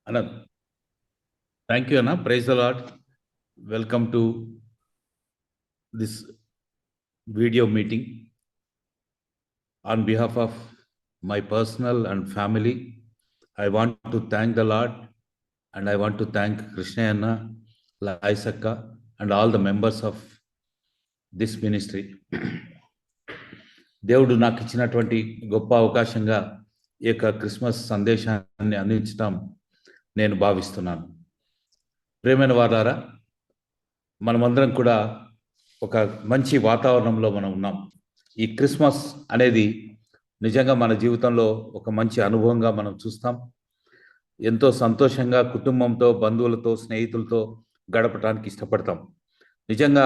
Anand, thank you, Anna. Praise the Lord. Welcome to this video meeting. On behalf of my personal and family, I want to thank the Lord and I want to thank Krishna Anna, Laisaka, and all the members of this ministry. దేవుడు నాకు ఇచ్చినటువంటి గొప్ప అవకాశంగా ఈ యొక్క Christmas సందేశాన్ని అందించడం నేను భావిస్తున్నాను. ప్రియమైన వారారా, మనమందరం కూడా ఒక మంచి వాతావరణంలో మనం ఉన్నాం. ఈ క్రిస్మస్ అనేది నిజంగా మన జీవితంలో ఒక మంచి అనుభవంగా మనం చూస్తాం. ఎంతో సంతోషంగా కుటుంబంతో, బంధువులతో, స్నేహితులతో గడపడానికి ఇష్టపడతాం. నిజంగా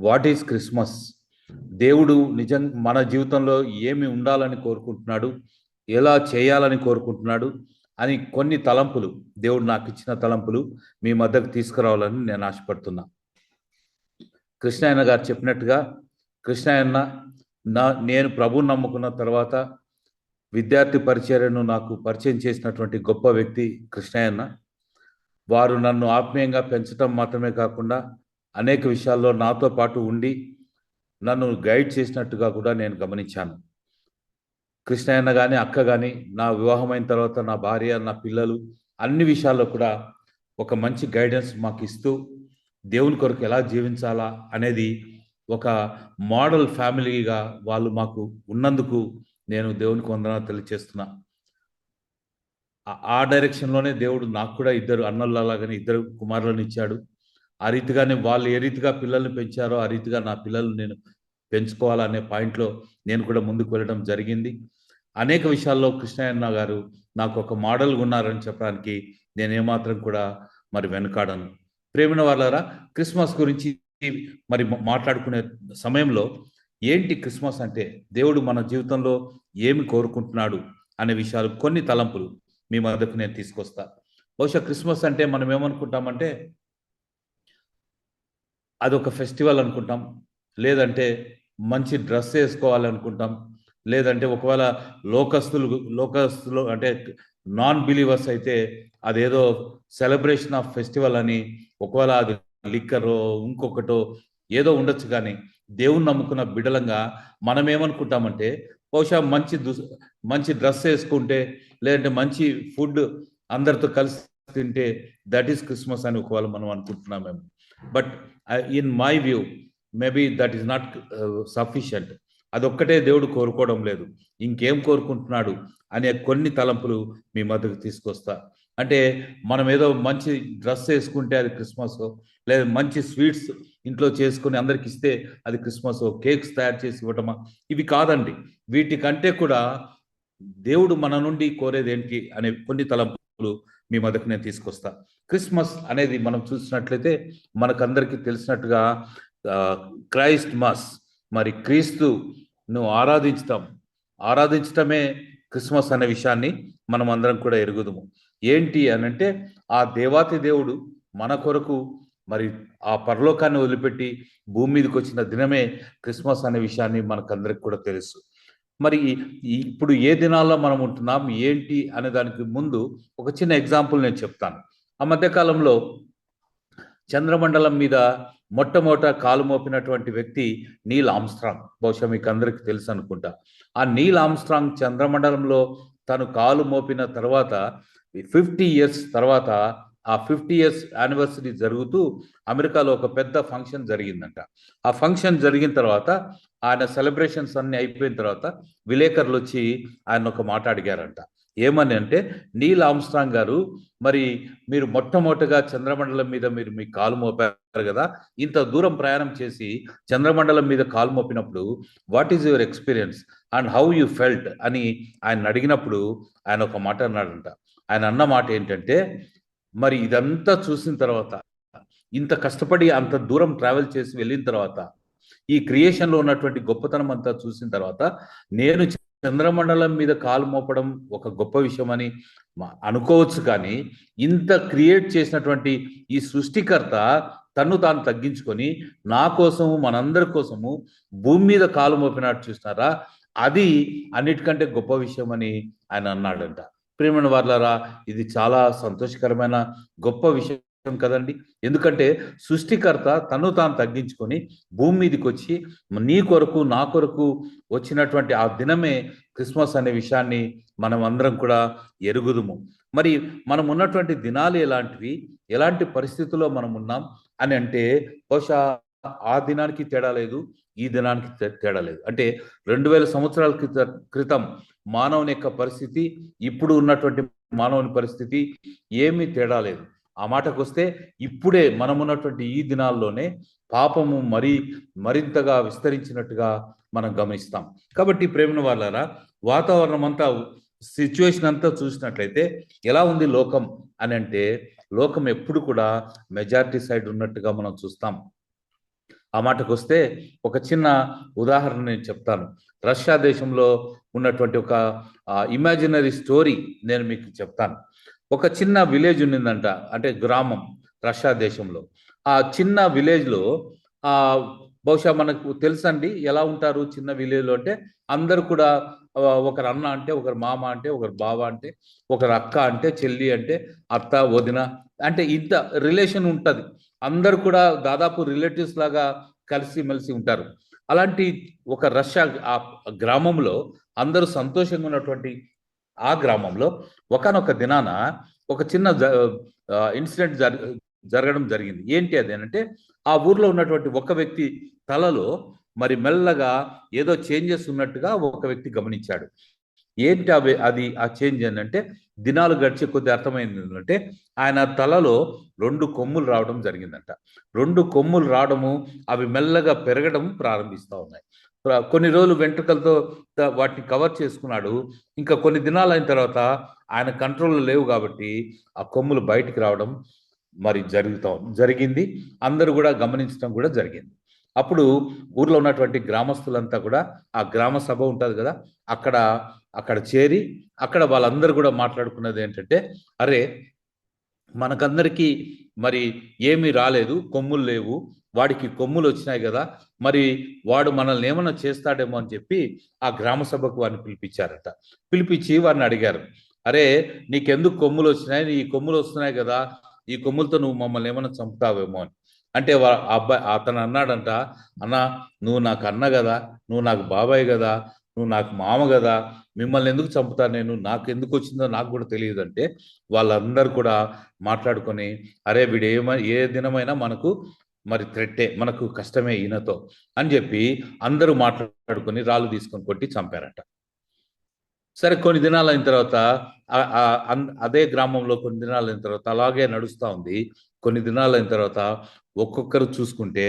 వాట్ ఈజ్ క్రిస్మస్? దేవుడు మన జీవితంలో ఏమి ఉండాలని కోరుకుంటున్నాడు, ఎలా చేయాలని కోరుకుంటున్నాడు అని కొన్ని తలంపులు, దేవుడు నాకు ఇచ్చిన తలంపులు మీ మధ్యకు తీసుకురావాలని నేను ఆశపడుతున్నా. కృష్ణాయన గారు చెప్పినట్టుగా, కృష్ణాయన నేను ప్రభువుని నమ్ముకున్న తర్వాత విద్యార్థి పరిచర్యను నాకు పరిచయం చేసినటువంటి గొప్ప వ్యక్తి కృష్ణాయన. వారు నన్ను ఆత్మీయంగా పెంచడం మాత్రమే కాకుండా అనేక విషయాల్లో నాతో పాటు ఉండి నన్ను గైడ్ చేసినట్టుగా కూడా నేను గమనించాను. కృష్ణాయన కానీ, అక్క కానీ, నా వివాహమైన తర్వాత నా భార్య, నా పిల్లలు, అన్ని విషయాల్లో కూడా ఒక మంచి గైడెన్స్ మాకు ఇస్తూ దేవుని కొరకు ఎలా జీవించాలా అనేది ఒక మోడల్ ఫ్యామిలీగా వాళ్ళు మాకు ఉన్నందుకు నేను దేవునికి వందనాలు తెలియజేస్తున్నా. ఆ డైరెక్షన్లోనే దేవుడు నాకు కూడా ఇద్దరు అన్నలలాగానే ఇద్దరు కుమారులను ఇచ్చాడు. ఆ రీతిగానే వాళ్ళు ఏ రీతిగా పిల్లల్ని పెంచారో ఆ రీతిగా నా పిల్లలు నేను పెంచుకోవాలనే పాయింట్లో నేను కూడా ముందుకు వెళ్ళడం జరిగింది. అనేక విషయాల్లో కృష్ణయ్యన్న గారు నాకు ఒక మోడల్గా ఉన్నారని చెప్పడానికి నేను ఏమాత్రం కూడా మరి వెనుకాడను. ప్రేమిన వాళ్ళారా, క్రిస్మస్ గురించి మరి మాట్లాడుకునే సమయంలో ఏంటి క్రిస్మస్ అంటే, దేవుడు మన జీవితంలో ఏమి కోరుకుంటున్నాడు అనే విషయాలు, కొన్ని తలంపులు మీ మధ్యకు నేను తీసుకొస్తా. బహుశా క్రిస్మస్ అంటే మనం ఏమనుకుంటామంటే అదొక ఫెస్టివల్ అనుకుంటాం, లేదంటే మంచి డ్రెస్ వేసుకోవాలనుకుంటాం, లేదంటే ఒకవేళ లోకస్తులు అంటే నాన్ బిలీవర్స్ అయితే అదేదో సెలబ్రేషన్ ఆఫ్ ఫెస్టివల్ అని, ఒకవేళ అది లిక్కరో ఇంకొకటో ఏదో ఉండొచ్చు. కానీ దేవుని నమ్ముకున్న బిడలంగా మనం ఏమనుకుంటామంటే బహుశా మంచి డ్రెస్ వేసుకుంటే, లేదంటే మంచి ఫుడ్ అందరితో కలిసి తింటే దట్ ఈస్ క్రిస్మస్ అని ఒకవేళ మనం అనుకుంటున్నామేమో. But in my view maybe that is not sufficient. అదొక్కటే దేవుడు కోరుకోవడం లేదు, ఇంకేం కోరుకుంటున్నాడు అనే కొన్ని తలంపులు మీ మధ్యకు తీసుకొస్తా. అంటే మనం ఏదో మంచి డ్రెస్ వేసుకుంటే అది క్రిస్మస్, లేదా మంచి స్వీట్స్ ఇంట్లో చేసుకుని అందరికి ఇస్తే అది క్రిస్మస్, కేక్స్ తయారు చేసి ఇవ్వటమా, ఇవి కాదండి. వీటికంటే కూడా దేవుడు మన నుండి కోరేది ఏంటి అనే కొన్ని తలంపులు మీ మధ్యకు నేను తీసుకొస్తా. క్రిస్మస్ అనేది మనం చూసినట్లయితే మనకందరికీ తెలిసినట్టుగా క్రైస్ట్ మస్, మరి క్రీస్తును ఆరాధించటమే క్రిస్మస్ అనే విషయాన్ని మనం అందరం కూడా ఎరుగుదుము. ఏంటి అని అంటే, ఆ దేవాతి దేవుడు మన కొరకు మరి ఆ పరలోకాన్ని వదిలిపెట్టి భూమి మీదకి వచ్చిన దినమే క్రిస్మస్ అనే విషయాన్ని మనకందరికి కూడా తెలుసు. మరి ఇప్పుడు ఏ దినాల్లో మనం ఉంటున్నాం ఏంటి అనే దానికి ముందు ఒక చిన్న ఎగ్జాంపుల్ నేను చెప్తాను. ఆ మధ్యకాలంలో చంద్రమండలం మీద మొట్టమొదట కాలు మోపినటువంటి వ్యక్తి నీల్ ఆమ్స్ట్రాంగ్. బహుశా మీకు అందరికీ తెలుసు అనుకుంటా. ఆ నీల్ ఆమ్స్ట్రాంగ్ చంద్రమండలంలో తను కాలు మోపిన తర్వాత 50 years తర్వాత, ఆ 50 years యానివర్సరీ జరుగుతూ అమెరికాలో ఒక పెద్ద ఫంక్షన్ జరిగిందంట. ఆ ఫంక్షన్ జరిగిన తర్వాత ఆయన సెలబ్రేషన్స్ అన్ని అయిపోయిన తర్వాత విలేకరులు వచ్చి ఆయన ఒక మాట అడిగారంట. ఏమని అంటే, నీల్ ఆమ్స్ట్రాంగ్ గారు, మరి మీరు మొట్టమొదటిగా చంద్రమండలం మీద మీరు మీ కాలు మోపారు కదా, ఇంత దూరం ప్రయాణం చేసి చంద్రమండలం మీద కాలు మోపినప్పుడు what is your experience and how you felt అని ఆయన అడిగినప్పుడు ఆయన ఒక మాట అన్నాడంట. ఆయన అన్న మాట ఏంటంటే, మరి ఇదంతా చూసిన తర్వాత, ఇంత కష్టపడి అంత దూరం ట్రావెల్ చేసి వెళ్ళిన తర్వాత, ఈ క్రియేషన్లో ఉన్నటువంటి గొప్పతనం అంతా చూసిన తర్వాత, నేను చంద్రమండలం మీద కాలు మోపడం ఒక గొప్ప విషయం అని అనుకోవచ్చు, కానీ ఇంత క్రియేట్ చేసినటువంటి ఈ సృష్టికర్త తన్ను తాను తగ్గించుకొని నా కోసము, మనందరి కోసము భూమి మీద కాలు మోపినట్టు చూస్తున్నారా, అది అన్నిటికంటే గొప్ప విషయం అని ఆయన అన్నాడంట. ప్రియమైన వాళ్ళారా, ఇది చాలా సంతోషకరమైన గొప్ప విషయం కదండి. ఎందుకంటే సృష్టికర్త తను తాను తగ్గించుకొని భూమి మీదకి వచ్చి నీ కొరకు నా కొరకు వచ్చినటువంటి ఆ దినమే క్రిస్మస్ అనే విషయాన్ని మనం అందరం కూడా ఎరుగుదుము. మరి మనం ఉన్నటువంటి దినాలు ఎలాంటివి, ఎలాంటి పరిస్థితుల్లో మనం ఉన్నాం అని అంటే, బహుశా ఆ దినానికి తేడా లేదు, ఈ దినానికి తేడా లేదు. అంటే 2000 సంవత్సరాల క్రితం మానవుని యొక్క పరిస్థితి, ఇప్పుడు ఉన్నటువంటి మానవుని పరిస్థితి ఏమీ తేడా లేదు. ఆ మాటకు వస్తే ఇప్పుడే మనం ఉన్నటువంటి ఈ దినాల్లోనే పాపము మరింతగా విస్తరించినట్టుగా మనం గమనిస్తాం. కాబట్టి ప్రేమ వాళ్ళారా, వాతావరణం అంతా, సిచ్యువేషన్ అంతా చూసినట్లయితే ఎలా ఉంది లోకం అని అంటే, లోకం ఎప్పుడు కూడా మెజారిటీ సైడ్ ఉన్నట్టుగా మనం చూస్తాం. ఆ మాటకు వస్తే ఒక చిన్న ఉదాహరణ నేను చెప్తాను. రష్యా దేశంలో ఉన్నటువంటి ఒక ఇమాజినరీ స్టోరీ నేను మీకు చెప్తాను. ఒక చిన్న విలేజ్ ఉన్నిందంట, అంటే గ్రామం, రష్యా దేశంలో. ఆ చిన్న విలేజ్లో బహుశా మనకు తెలుసండి ఎలా ఉంటారు చిన్న విలేజ్లో అంటే, అందరూ కూడా ఒకరు అన్న అంటే, ఒకరు మామ అంటే, ఒకరు బావ అంటే, ఒకరు అక్క అంటే, చెల్లి అంటే, అత్త వదిన అంటే, ఇంత రిలేషన్ ఉంటుంది. అందరు కూడా దాదాపు రిలేటివ్స్ లాగా కలిసిమెలిసి ఉంటారు. అలాంటి ఒక రష్యా ఆ గ్రామంలో అందరూ సంతోషంగా ఉన్నటువంటి ఆ గ్రామంలో ఒకానొక దినాన ఒక చిన్న ఇన్సిడెంట్ జరగడం జరిగింది. ఏంటి అది అంటే, ఆ ఊర్లో ఉన్నటువంటి ఒక వ్యక్తి తలలో మరి మెల్లగా ఏదో చేంజెస్ ఉన్నట్టుగా ఒక వ్యక్తి గమనించాడు. ఏంటి అది ఆ చేంజ్ ఏంటంటే, దినాలు గడిచే కొద్ది అర్థమైంది ఏంటంటే, ఆయన తలలో 2 కొమ్ములు రావడం జరిగిందంట. 2 కొమ్ములు రావడము, అవి మెల్లగా పెరగడం ప్రారంభిస్తూ ఉన్నాయి. కొన్ని రోజులు వెంట్రుకలతో వాటిని కవర్ చేసుకున్నాడు. ఇంకా కొన్ని దినాలు అయిన తర్వాత ఆయన కంట్రోల్లో లేవు కాబట్టి ఆ కొమ్ములు బయటికి రావడం మరి జరిగింది. అందరూ కూడా గమనించడం కూడా జరిగింది. అప్పుడు ఊర్లో ఉన్నటువంటి గ్రామస్తులంతా కూడా, ఆ గ్రామ సభ ఉంటుంది కదా, అక్కడ చేరి అక్కడ వాళ్ళందరూ కూడా మాట్లాడుకున్నది ఏంటంటే, అరే మనకందరికీ మరి ఏమీ రాలేదు, కొమ్ములు లేవు, వాడికి కొమ్ములు వచ్చినాయి కదా, మరి వాడు మనల్ని ఏమన్నా చేస్తాడేమో అని చెప్పి ఆ గ్రామ సభకు వారిని పిలిపించారట. పిలిపించి వారిని అడిగారు, అరే నీకెందుకు కొమ్ములు వచ్చినాయి, ఈ కొమ్ములు వస్తున్నాయి కదా, ఈ కొమ్ములతో నువ్వు మమ్మల్ని ఏమన్నా చంపుతావేమో అని. అంటే అబ్బాయి అతను అన్నాడంట, అన్న నువ్వు నాకు అన్న కదా, నువ్వు నాకు బాబాయ్ కదా, నువ్వు నాకు మామ కదా, మిమ్మల్ని ఎందుకు చంపుతాను నేను, నాకు ఎందుకు వచ్చిందో నాకు కూడా తెలియదు అంటే, వాళ్ళందరూ కూడా మాట్లాడుకొని, అరే వీడు ఏ దినమైనా మనకు మరి థ్రెట్టే, మనకు కష్టమే ఈయనతో అని చెప్పి అందరూ మాట్లాడుకొని రాళ్ళు తీసుకొని కొట్టి చంపారట. సరే కొన్ని దినాలు అయిన తర్వాత అదే గ్రామంలో కొన్ని దినాలు అయిన తర్వాత అలాగే నడుస్తూ ఉంది. కొన్ని దినాలు అయిన తర్వాత ఒక్కొక్కరు చూసుకుంటే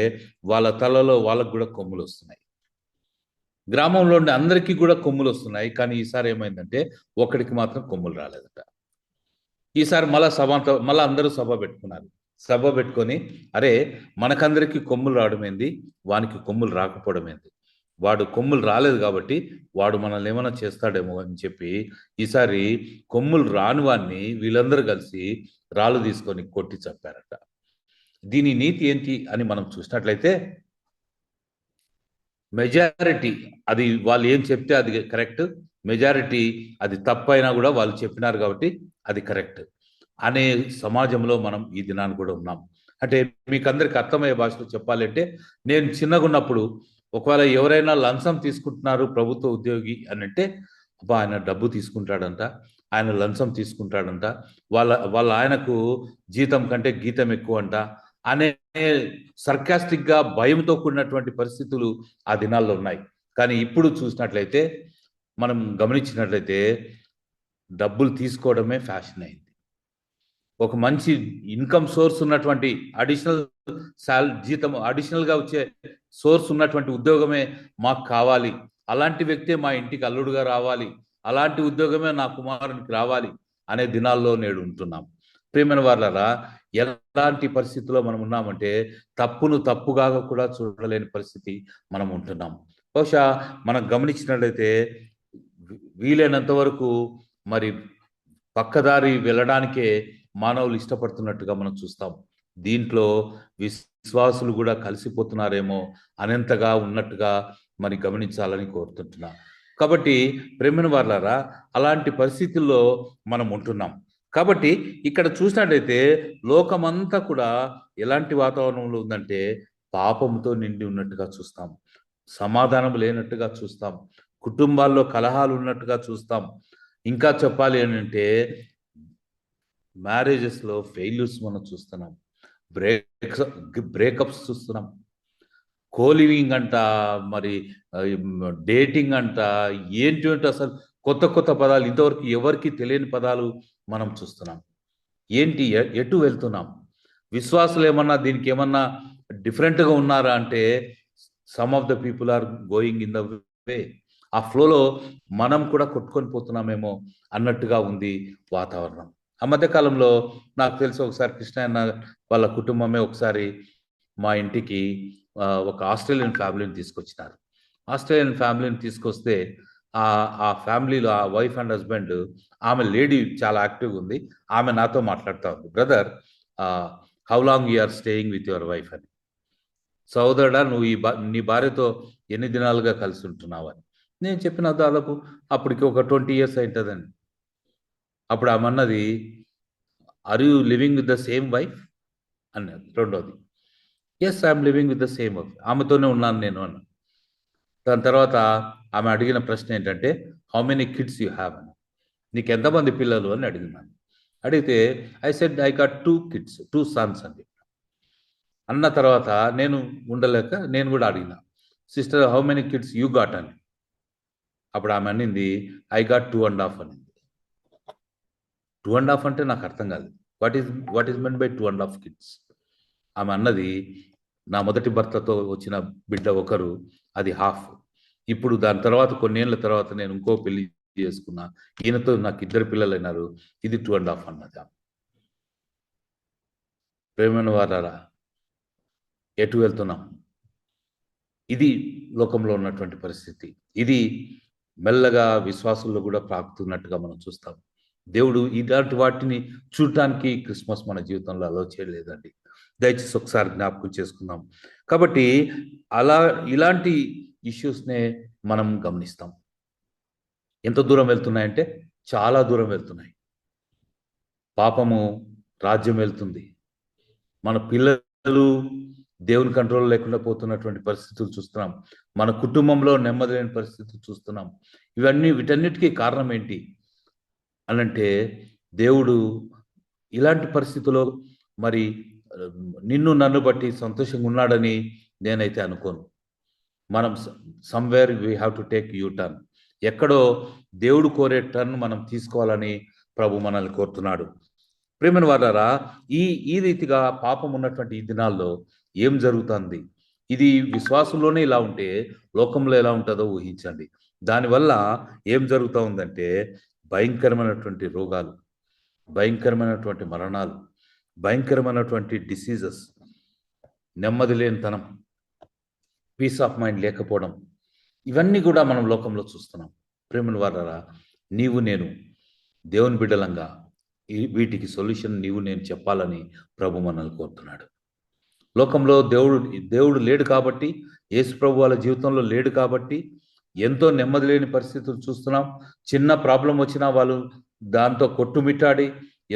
వాళ్ళ తలలో వాళ్ళకు కూడా కొమ్ములు వస్తున్నాయి. గ్రామంలో ఉండే అందరికీ కూడా కొమ్ములు వస్తున్నాయి. కానీ ఈసారి ఏమైందంటే ఒకడికి మాత్రం కొమ్ములు రాలేదట. ఈసారి మళ్ళా అందరూ సభ పెట్టుకున్నారు. సభ పెట్టుకొని, అరే మనకందరికీ కొమ్ములు రావడం ఏంది, వానికి కొమ్ములు రాకపోవడం ఏంది, వాడు కొమ్ములు రాలేదు కాబట్టి వాడు మనల్ని ఏమైనా చేస్తాడేమో అని చెప్పి ఈసారి కొమ్ములు రాని వాడిని వీళ్ళందరూ కలిసి రాళ్ళు తీసుకొని కొట్టి చంపారట. దీని నీతి ఏంటి అని మనం చూసినట్లయితే, మెజారిటీ అది వాళ్ళు ఏం చెప్తే అది కరెక్ట్, మెజారిటీ అది తప్పైనా కూడా వాళ్ళు చెప్పినారు కాబట్టి అది కరెక్ట్ అనే సమాజంలో మనం ఈ దినాన్ని కూడా ఉన్నాం. అంటే మీకు అందరికి అర్థమయ్యే భాషలో చెప్పాలంటే, నేను చిన్నగా ఉన్నప్పుడు ఒకవేళ ఎవరైనా లంచం తీసుకుంటున్నారు ప్రభుత్వ ఉద్యోగి అని అంటే, అబ్బా ఆయన డబ్బు తీసుకుంటాడంట, ఆయన లంచం తీసుకుంటాడంట, వాళ్ళ ఆయనకు జీతం కంటే గీతం ఎక్కువ అంట అనే సర్కాస్టిక్ గా భయంతో కూడినటువంటి పరిస్థితులు ఆ దినాల్లో ఉన్నాయి. కానీ ఇప్పుడు చూసినట్లయితే, మనం గమనించినట్లయితే డబ్బులు తీసుకోవడమే ఫ్యాషన్ అయింది. ఒక మంచి ఇన్కమ్ సోర్స్ ఉన్నటువంటి జీతం అడిషనల్ గా వచ్చే సోర్స్ ఉన్నటువంటి ఉద్యోగమే మాకు కావాలి, అలాంటి వ్యక్తే మా ఇంటికి అల్లుడుగా రావాలి, అలాంటి ఉద్యోగమే నా కుమారునికి రావాలి అనే దినాల్లో నేడు ఉంటున్నాం. ప్రియమైన వాళ్ళరా, ఎలాంటి పరిస్థితుల్లో మనం ఉన్నామంటే తప్పును తప్పుగా కూడా చూడలేని పరిస్థితి మనం ఉంటున్నాం. బహుశా మనం గమనించినట్లయితే వీలైనంత వరకు మరి పక్కదారి వెళ్ళడానికే మానవులు ఇష్టపడుతున్నట్టుగా మనం చూస్తాం. దీంట్లో విశ్వాసులు కూడా కలిసిపోతున్నారేమో అనేంతగా ఉన్నట్టుగా మరి గమనించాలని కోరుతుంటున్నా. కాబట్టి ప్రేమైన వాళ్ళారా, అలాంటి పరిస్థితుల్లో మనం ఉంటున్నాం. కాబట్టి ఇక్కడ చూసినట్లయితే లోకమంతా కూడా ఎలాంటి వాతావరణంలో ఉందంటే పాపంతో నిండి ఉన్నట్టుగా చూస్తాం, సమాధానం లేనట్టుగా చూస్తాం, కుటుంబాల్లో కలహాలు ఉన్నట్టుగా చూస్తాం. ఇంకా చెప్పాలి అని అంటే మ్యారేజెస్లో ఫెయిల్యూర్స్ మనం చూస్తున్నాం, బ్రేక్స్ బ్రేకప్స్ చూస్తున్నాం, కోలివింగ్ అంట, మరి డేటింగ్ అంట, ఏంటి అంటే అసలు కొత్త కొత్త పదాలు, ఇంతవరకు ఎవరికి తెలియని పదాలు మనం చూస్తున్నాం. ఏంటి ఎటు వెళ్తున్నాం? విశ్వాసులు ఏమన్నా దీనికి ఏమన్నా డిఫరెంట్గా ఉన్నారా అంటే some of the people are going in the way. ఆ ఫ్లోలో మనం కూడా కొట్టుకొని పోతున్నామేమో అన్నట్టుగా ఉంది వాతావరణం. ఆ మధ్య కాలంలో నాకు తెలిసి ఒకసారి కృష్ణయ్య వాళ్ళ కుటుంబమే ఒకసారి మా ఇంటికి ఒక ఆస్ట్రేలియన్ ఫ్యామిలీని తీసుకొచ్చినారు. ఆస్ట్రేలియన్ ఫ్యామిలీని తీసుకొస్తే ఆ ఫ్యామిలీలో ఆ వైఫ్ అండ్ హస్బెండ్, ఆమె లేడీ చాలా యాక్టివ్గా ఉంది. ఆమె నాతో మాట్లాడుతూ ఉంది, brother how long you are staying with your wife అని. సోదరుడా, నువ్వు నీ భార్యతో ఎన్ని దినాలుగా కలిసి ఉంటున్నావు అని. నేను చెప్పిన దాదాపు అప్పటికి ఒక 20 years అవుతుందని. అప్పుడు ఆమె అన్నది, are you living with the same wife అన్నది. రెండోది, yes I'm living with the same wife, ఆమెతోనే ఉన్నాను నేను అన్న. దాని తర్వాత ఆమె అడిగిన ప్రశ్న ఏంటంటే how many kids you have అని. నీకు ఎంతమంది పిల్లలు అని అడిగినాను. అడిగితే I said I got 2 kids, 2 sons అని అన్న తర్వాత నేను ఉండలేక నేను కూడా అడిగిన, sister how many kids you got అని. అప్పుడు ఆమె అనింది ఐ గాట్ 2.5 అనింది. 2.5 అంటే నాకు అర్థం కాదు. What is men by 2.5 kids? ఆమె అన్నది, నా మొదటి భర్తతో వచ్చిన బిడ్డ ఒకరు, అది హాఫ్. ఇప్పుడు దాని తర్వాత కొన్నేళ్ల తర్వాత నేను ఇంకో పెళ్లి చేసుకున్నా, ఈయనతో నాకు 2 పిల్లలు అయినారు, ఇది 2.5 అన్నది. ప్రేమైన వారారా, ఎటు వెళ్తున్నాం? ఇది లోకంలో ఉన్నటువంటి పరిస్థితి. ఇది మెల్లగా విశ్వాసుల్లో కూడా ప్రాకుతున్నట్టుగా మనం చూస్తాం. దేవుడు ఇలాంటి వాటిని చూడటానికి క్రిస్మస్ మన జీవితంలో అలో చేయలేదండి. దయచేసి ఒకసారి జ్ఞాపకం చేసుకుందాం. కాబట్టి ఇలాంటి ఇష్యూస్నే మనం గమనిస్తాం. ఎంత దూరం వెళ్తున్నాయంటే చాలా దూరం వెళ్తున్నాయి. పాపము రాజ్యం వెళ్తుంది. మన పిల్లలు దేవుని కంట్రోల్ లేకుండా పోతున్నటువంటి పరిస్థితులు చూస్తున్నాం. మన కుటుంబంలో నెమ్మది లేని పరిస్థితులు చూస్తున్నాం. వీటన్నిటికీ కారణం ఏంటి అనంటే దేవుడు ఇలాంటి పరిస్థితుల్లో మరి నిన్ను నన్ను బట్టి సంతోషంగా ఉన్నాడని నేనైతే అనుకోను. మనం somewhere we have to take you turn. ఎక్కడో దేవుడు కోరే టర్న్ మనం తీసుకోవాలని ప్రభు మనల్ని కోరుతున్నాడు. ప్రేమను వారారా, ఈ రీతిగా పాపం ఉన్నటువంటి ఈ దినాల్లో ఏం జరుగుతుంది? ఇది విశ్వాసంలోనే ఇలా ఉంటే లోకంలో ఎలా ఉంటుందో ఊహించండి. దానివల్ల ఏం జరుగుతూ ఉందంటే భయంకరమైనటువంటి రోగాలు, భయంకరమైనటువంటి మరణాలు, భయంకరమైనటువంటి డిసీజెస్, నెమ్మది లేనితనం, పీస్ ఆఫ్ మైండ్ లేకపోవడం, ఇవన్నీ కూడా మనం లోకంలో చూస్తున్నాం. ప్రేమను వారారా, నీవు నేను దేవుని బిడ్డలంగా వీటికి సొల్యూషన్ నీవు నేను చెప్పాలని ప్రభు మనల్ని కోరుతున్నాడు. లోకంలో దేవుడు లేడు కాబట్టి, యేసు ప్రభు వాళ్ళ జీవితంలో లేడు కాబట్టి ఎంతో నెమ్మది లేని పరిస్థితులు చూస్తున్నాం. చిన్న ప్రాబ్లం వచ్చినా వాళ్ళు దాంతో కొట్టుమిట్టాడి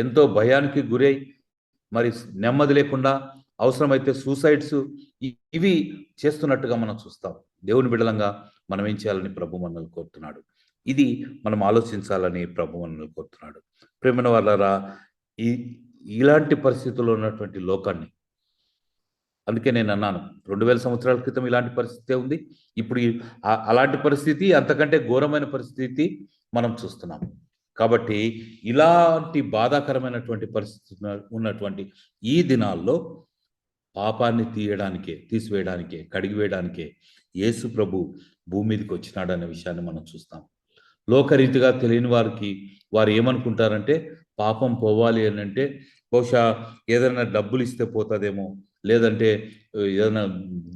ఎంతో భయానికి గురై మరి నెమ్మది లేకుండా అవసరమైతే సూసైడ్స్ ఇవి చేస్తున్నట్టుగా మనం చూస్తాం. దేవుని బిడ్డలంగా మనం ఏం చేయాలని ప్రభు మనల్ని కోరుతున్నాడు. ఇది మనం ఆలోచించాలని ప్రభు మనల్ని కోరుతున్నాడు. ప్రేమైన వాళ్ళరా, ఇలాంటి పరిస్థితుల్లో ఉన్నటువంటి లోకాన్ని, అందుకే నేను అన్నాను 2000 సంవత్సరాల క్రితం ఇలాంటి పరిస్థితి ఉంది, ఇప్పుడు అలాంటి పరిస్థితి, అంతకంటే ఘోరమైన పరిస్థితి మనం చూస్తున్నాం. కాబట్టి ఇలాంటి బాధాకరమైనటువంటి పరిస్థితి ఉన్నటువంటి ఈ దినాల్లో పాపాన్ని తీసివేయడానికే, కడిగివేయడానికే యేసు ప్రభు భూమి మీదకి వచ్చినాడనే విషయాన్ని మనం చూస్తాం. లోకరీతిగా తెలియని వారు ఏమనుకుంటారంటే పాపం పోవాలి అని అంటే బహుశా ఏదైనా డబ్బులు ఇస్తే పోతుందేమో, లేదంటే ఏదైనా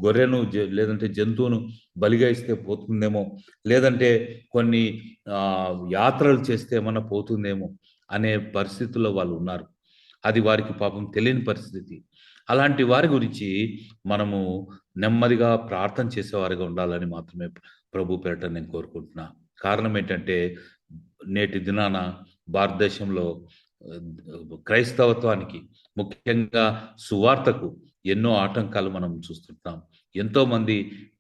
గొర్రెను లేదంటే జంతువును బలిగా ఇస్తే పోతుందేమో, లేదంటే కొన్ని యాత్రలు చేస్తే ఏమన్నా పోతుందేమో అనే పరిస్థితుల్లో వాళ్ళు ఉన్నారు. అది వారికి పాపం తెలియని పరిస్థితి. అలాంటి వారి గురించి మనము నెమ్మదిగా ప్రార్థన చేసేవారిగా ఉండాలని మాత్రమే ప్రభు పేరట నేను కోరుకుంటున్నా. కారణం ఏంటంటే నేటి దినాన భారతదేశంలో క్రైస్తవత్వానికి, ముఖ్యంగా సువార్తకు ఎన్నో ఆటంకాలు మనం చూస్తుంటాం. ఎంతో మంది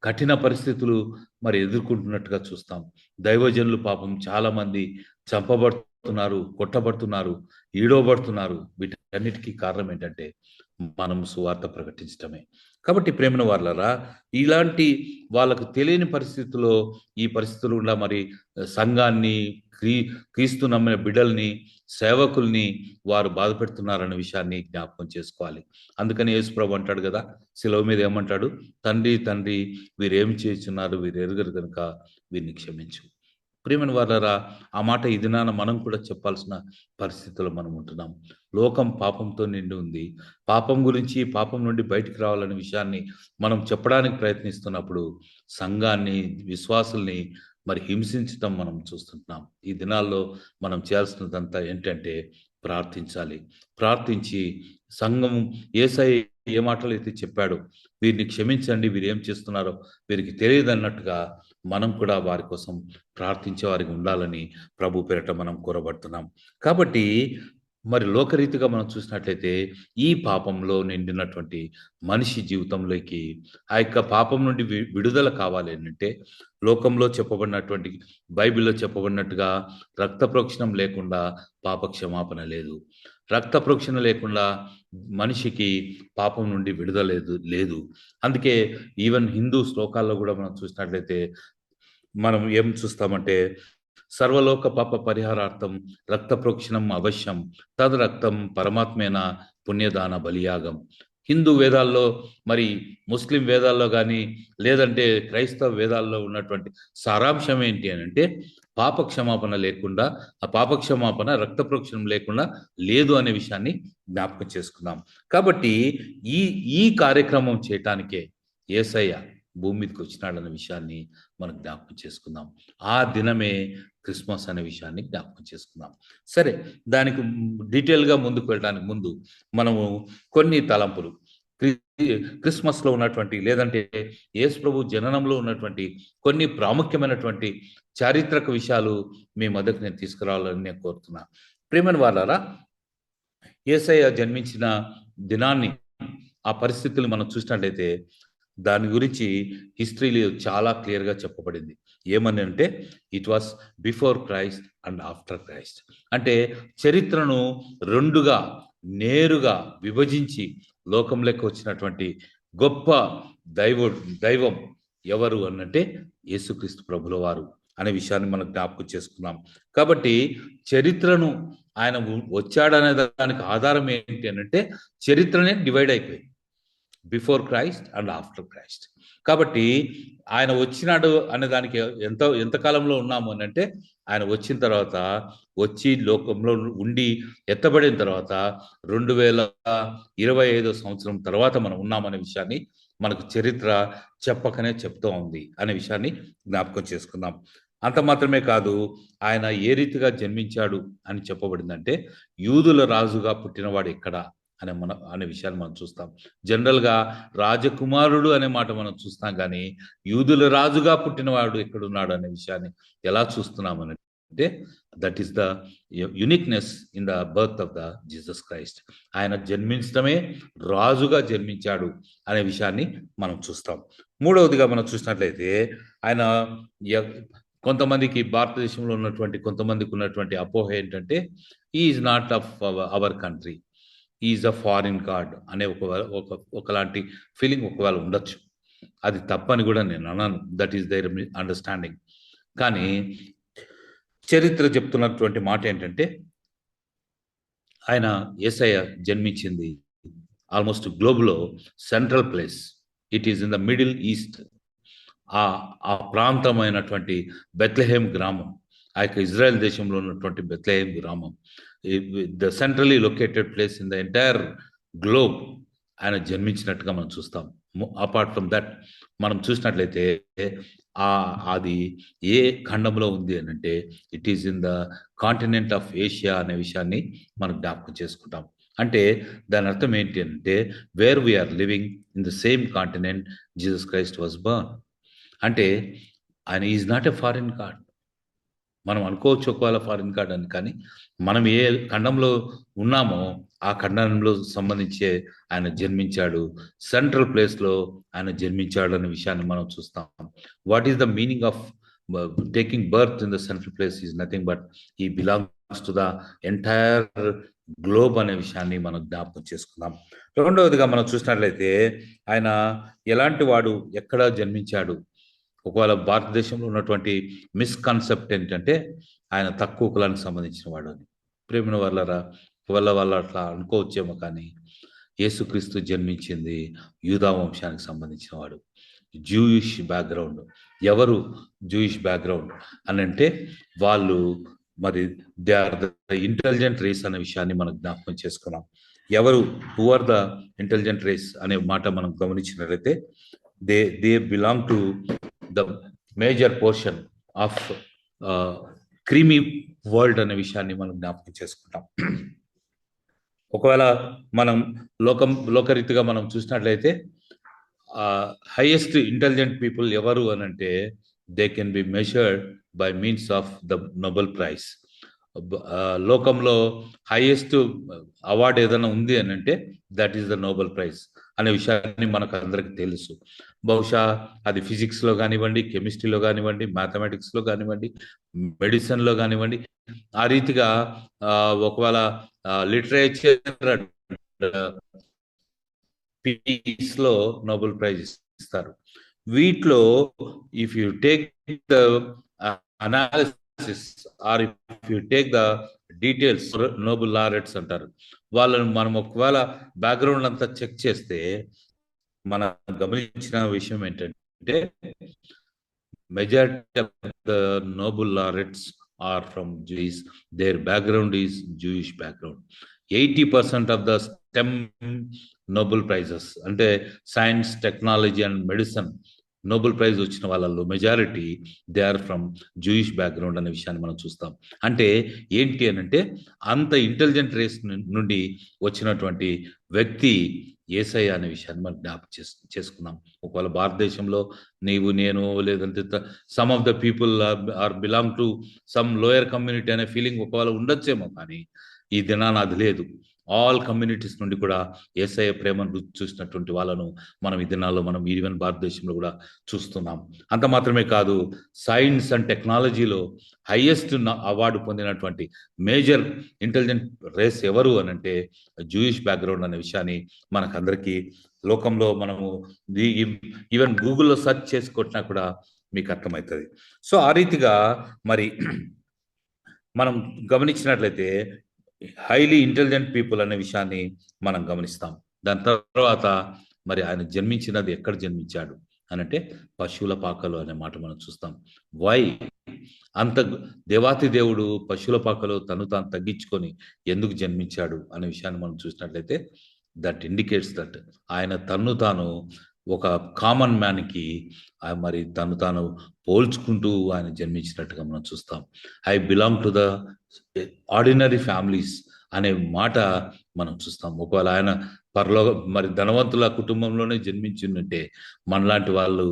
కఠిన పరిస్థితులు మరి ఎదుర్కొంటున్నట్టుగా చూస్తాం. దైవజనులు పాపం చాలా మంది చంపబడుతున్నారు, కొట్టబడుతున్నారు, ఈడవబడుతున్నారు. వీటన్నిటికీ కారణం ఏంటంటే మనం సువార్త ప్రకటించటమే. కాబట్టి ప్రేమైన వాళ్ళరా, ఇలాంటి వాళ్ళకు తెలియని పరిస్థితుల్లో ఈ పరిస్థితులు గుండా మరి సంఘాన్ని, క్రీస్తు నమ్మిన బిడ్డల్ని, సేవకుల్ని వారు బాధపెడుతున్నారన్న విషయాన్ని జ్ఞాపకం చేసుకోవాలి. అందుకని యేసుప్రభు అంటాడు కదా, శిలువ మీద ఏమంటాడు? తండ్రి తండ్రి, వీరేం చేస్తున్నారు, వీరు ఎరుగరు కనుక వీరిని క్షమించు. ప్రియమైన వాళ్ళరా, ఆ మాట ఈ దినాన మనం కూడా చెప్పాల్సిన పరిస్థితుల్లో మనం ఉంటున్నాం. లోకం పాపంతో నిండి ఉంది. పాపం గురించి, పాపం నుండి బయటికి రావాలనే విషయాన్ని మనం చెప్పడానికి ప్రయత్నిస్తున్నప్పుడు సంఘాన్ని, విశ్వాసుల్ని మరి హింసించటం మనం చూస్తుంటున్నాం. ఈ దినాల్లో మనం చేయాల్సినదంతా ఏంటంటే ప్రార్థించాలి. ప్రార్థించి సంఘం యేసయ్య ఏ మాటలు అయితే చెప్పాడో, వీరిని క్షమించండి, వీరు ఏం చేస్తున్నారో వీరికి తెలియదు అన్నట్టుగా మనం కూడా వారి కోసం ప్రార్థించే వారికి ఉండాలని ప్రభు పేరిట మనం కోరబడుతున్నాం. కాబట్టి మరి లోకరీతిగా మనం చూసినట్లయితే ఈ పాపంలో నిండినటువంటి మనిషి జీవితంలోకి ఆ యొక్క పాపం నుండి విడుదల కావాలి అంటే లోకంలో చెప్పబడినటువంటి, బైబిల్లో చెప్పబడినట్టుగా రక్త ప్రోక్షణం లేకుండా పాప క్షమాపణ లేదు. రక్త ప్రోక్షణ లేకుండా మనిషికి పాపం నుండి విడుదల లేదు. అందుకే ఈవెన్ హిందూ శ్లోకాల్లో కూడా మనం చూసినట్లయితే మనం ఏం చూస్తామంటే, సర్వలోక పాప పరిహారార్థం రక్త ప్రోక్షణం అవశ్యం, తద్ రక్తం పరమాత్మేన పుణ్యదాన బలియాగం. హిందూ వేదాల్లో, మరి ముస్లిం వేదాల్లో కానీ, లేదంటే క్రైస్తవ వేదాల్లో ఉన్నటువంటి సారాంశం ఏంటి అని అంటే, పాప క్షమాపణ లేకుండా, ఆ పాప క్షమాపణ రక్త ప్రోక్షణం లేకుండా లేదు అనే విషయాన్ని జ్ఞాపకం చేసుకుందాం. కాబట్టి ఈ ఈ కార్యక్రమం చేయటానికే యేసయ్య భూమి మీదకి వచ్చినాడన్న విషయాన్ని మనం జ్ఞాపకం చేసుకుందాం. ఆ దినమే క్రిస్మస్ అనే విషయాన్ని జ్ఞాపకం చేసుకుందాం. సరే, దానికి డీటెయిల్గా ముందుకు వెళ్ళడానికి ముందు మనము కొన్ని తలంపులు, క్రిస్మస్లో ఉన్నటువంటి, లేదంటే యేసు ప్రభు జననంలో ఉన్నటువంటి కొన్ని ప్రాముఖ్యమైనటువంటి చారిత్రక విషయాలు మీ మధ్యకు నేను తీసుకురావాలని నేను కోరుతున్నా. ప్రియమైన వాళ్ళారా, యేసయ్య జన్మించిన దినాన్ని, ఆ పరిస్థితులు మనం చూసినట్లయితే దాని గురించి హిస్టరీలో చాలా క్లియర్గా చెప్పబడింది. ఏమని అంటే, it was before Christ and after Christ. అంటే చరిత్రను రెండుగా నేరుగా విభజించి లోకంలోకి వచ్చినటువంటి గొప్ప దైవం ఎవరు అనంటే యేసుక్రీస్తు ప్రభుల వారు అనే విషయాన్ని మనం జ్ఞాపకం చేసుకున్నాం. కాబట్టి చరిత్రను, ఆయన వచ్చాడనే దానికి ఆధారం ఏంటి అనంటే, చరిత్రనే డివైడ్ అయిపోయింది, before Christ and after Christ. కాబట్టి ఆయన వచ్చినాడు అనే దానికి ఎంతకాలంలో ఉన్నాము అని అంటే, ఆయన వచ్చిన తర్వాత, వచ్చి లోకంలో ఉండి ఎత్తబడిన తర్వాత 2025 సంవత్సరం తర్వాత మనం ఉన్నామనే విషయాన్ని మనకు చరిత్ర చెప్పకనే చెప్తూ ఉంది అనే విషయాన్ని జ్ఞాపకం చేసుకుందాం. అంత మాత్రమే కాదు, ఆయన ఏ రీతిగా జన్మించాడు అని చెప్పబడిందంటే, యూదుల రాజుగా పుట్టినవాడు ఎక్కడ అనే విషయాన్ని మనం చూస్తాం. జనరల్గా రాజకుమారుడు అనే మాట మనం చూస్తాం, కానీ యూదుల రాజుగా పుట్టినవాడు ఎక్కడున్నాడు అనే విషయాన్ని ఎలా చూస్తున్నామని అంటే, that is the uniqueness in the birth of the Jesus Christ. ఆయన జన్మించడమే, రాజుగా జన్మించాడు అనే విషయాన్ని మనం చూస్తాం. మూడవదిగా మనం చూసినట్లయితే, ఆయన కొంతమందికి, భారతదేశంలో ఉన్నటువంటి కొంతమందికి ఉన్నటువంటి అపోహ ఏంటంటే, is not of our country, is a foreign God అనే ఒకలాంటి ఫీలింగ్ ఒకవేళ ఉండొచ్చు. అది తప్పని కూడా నేను అన్నాను. That is their understanding. కానీ చరిత్ర చెప్తున్నటువంటి మాట ఏంటంటే, ఆయన యేసయ్య జన్మించింది ఆల్మోస్ట్ గ్లోబ్లో central place. It is in the middle east. ఆ ప్రాంతమైనటువంటి బెత్లెహేమ్ గ్రామం, ఆ యొక్క ఇజ్రాయెల్ దేశంలో ఉన్నటువంటి బెత్లెహేమ్ గ్రామం, the centrally located place in the entire globe ఆయన జన్మించినట్టుగా మనం చూస్తాం. అపార్ట్ ఫ్రమ్ దట్, మనం చూసినట్లయితే అది ఏ ఖండంలో ఉంది అని అంటే, it is in the continent of Asia అనే విషయాన్ని మనం జ్ఞాపకం చేసుకుంటాం. అంటే దాని అర్థం ఏంటి అంటే, where we are living in the same continent Jesus Christ was born. అంటే ఆయన is not a foreign god. మనం అనుకోవచ్చు ఒకవేళ ఫారిన్ కార్డ్ అని, కానీ మనం ఏ ఖండంలో ఉన్నామో ఆ ఖండంలో సంబంధించే ఆయన జన్మించాడు, సెంట్రల్ ప్లేస్లో ఆయన జన్మించాడు అనే విషయాన్ని మనం చూస్తాం. What is the meaning of taking birth in the central place is nothing but he belongs to the entire globe అనే విషయాన్ని మనం జ్ఞాపకం చేసుకుందాం. రెండవదిగా మనం చూసినట్లయితే ఆయన ఎలాంటి వాడు, ఎక్కడ జన్మించాడు. ఒకవేళ భారతదేశంలో ఉన్నటువంటి మిస్కన్సెప్ట్ ఏంటంటే ఆయన తక్కువ కులానికి సంబంధించిన వాడు అని. ప్రేమిన వాళ్ళరా, వాళ్ళు అట్లా అనుకోవచ్చేమో, కానీ యేసుక్రీస్తు జన్మించింది యూదా వంశానికి సంబంధించిన వాడు, జూయిష్ బ్యాక్గ్రౌండ్. ఎవరు జూయిష్ బ్యాక్గ్రౌండ్ అని అంటే వాళ్ళు మరి they are the intelligent race అనే విషయాన్ని మనం జ్ఞాపకం చేసుకున్నాం. ఎవరు who are the intelligent race అనే మాట మనం గమనించినట్లయితే they belong to the major portion of creamy world అనే విషయాన్ని మనం జ్ఞాపకం చేసుకుంటాం. ఒకవేళ మనం లోకరీతిగా మనం చూసినట్లయితే హైయెస్ట్ ఇంటెలిజెంట్ పీపుల్ ఎవరు అని అంటే they can be measured by means of the Nobel prize. లోకంలో హైయెస్ట్ అవార్డు ఏదైనా ఉంది అని అంటే that is the Nobel prize అనే విషయాన్ని మనకు అందరికి తెలుసు. బహుశా అది ఫిజిక్స్లో కానివ్వండి, కెమిస్ట్రీలో కానివ్వండి, మ్యాథమెటిక్స్లో కానివ్వండి, మెడిసిన్లో కానివ్వండి, ఆ రీతిగా ఒకవేళ లిటరేచర్ పీస్ లో నోబెల్ ప్రైజ్ ఇస్తారు. వీటిలో if you take the analysis or if you take the details, Nobel laureates అంటారు వాళ్ళని, మనం ఒకవేళ బ్యాక్గ్రౌండ్ అంతా చెక్ చేస్తే మనం గమనించిన విషయం ఏంటంటే majority of the Nobel laureates are from Jewish, their background is Jewish background. 80% of the STEM Nobel prizes అంటే science, technology and medicine Nobel prize వచ్చిన వాళ్ళలో majority they are from Jewish background అనే విషయాన్ని మనం చూస్తాం. అంటే ఏంటి అని అంటే అంత ఇంటెలిజెంట్ రేస్ నుండి వచ్చినటువంటి వ్యక్తి యేసయ్య అనే విషయాన్ని మనం జ్ఞాపకం చేసుకున్నాం. ఒకవేళ భారతదేశంలో నీవు, నేను, లేదంటే some of the people are belong to some lower community అనే ఫీలింగ్ ఒకవేళ ఉండొచ్చేమో, కానీ ఈ దినాన అది లేదు. ఆల్ కమ్యూనిటీస్ నుండి కూడా యేసయ్య ప్రేమను రుచి చూసినటువంటి వాళ్ళను మనం ఈ దినాల్లో మనం ఈవెన్ భారతదేశంలో కూడా చూస్తున్నాం. అంత మాత్రమే కాదు, సైన్స్ అండ్ టెక్నాలజీలో హైయెస్ట్ అవార్డు పొందినటువంటి మేజర్ ఇంటెలిజెంట్ రేస్ ఎవరు అని అంటే జూయిష్ బ్యాక్గ్రౌండ్ అనే విషయాన్ని మనకందరికీ లోకంలో మనము ఈవెన్ గూగుల్లో సెర్చ్ చేసి కొట్టినా కూడా మీకు అర్థమవుతుంది. సో ఆ రీతిగా మరి మనం గమనించినట్లయితే హైలీ ఇంటెలిజెంట్ పీపుల్ అనే విషయాన్ని మనం గమనిస్తాం. దాని తర్వాత మరి ఆయన జన్మించినది ఎక్కడ జన్మించాడు అని అంటే పశువుల పాకలో అనే మాట మనం చూస్తాం. వై అంత దేవాతి దేవుడు పశువుల పాకలో తను తాను తగ్గించుకొని ఎందుకు జన్మించాడు అనే విషయాన్ని మనం చూసినట్లయితే దట్ ఇండికేట్స్ దట్ ఆయన తన్ను తాను ఒక కామన్ మ్యాన్కి మరి తను తాను పోల్చుకుంటూ ఆయన జన్మించినట్టుగా మనం చూస్తాం. I belong to the ordinary families అనే మాట మనం చూస్తాం. ఒకవేళ ఆయన మరి ధనవంతుల కుటుంబంలోనే జన్మించిందంటే మనలాంటి వాళ్ళు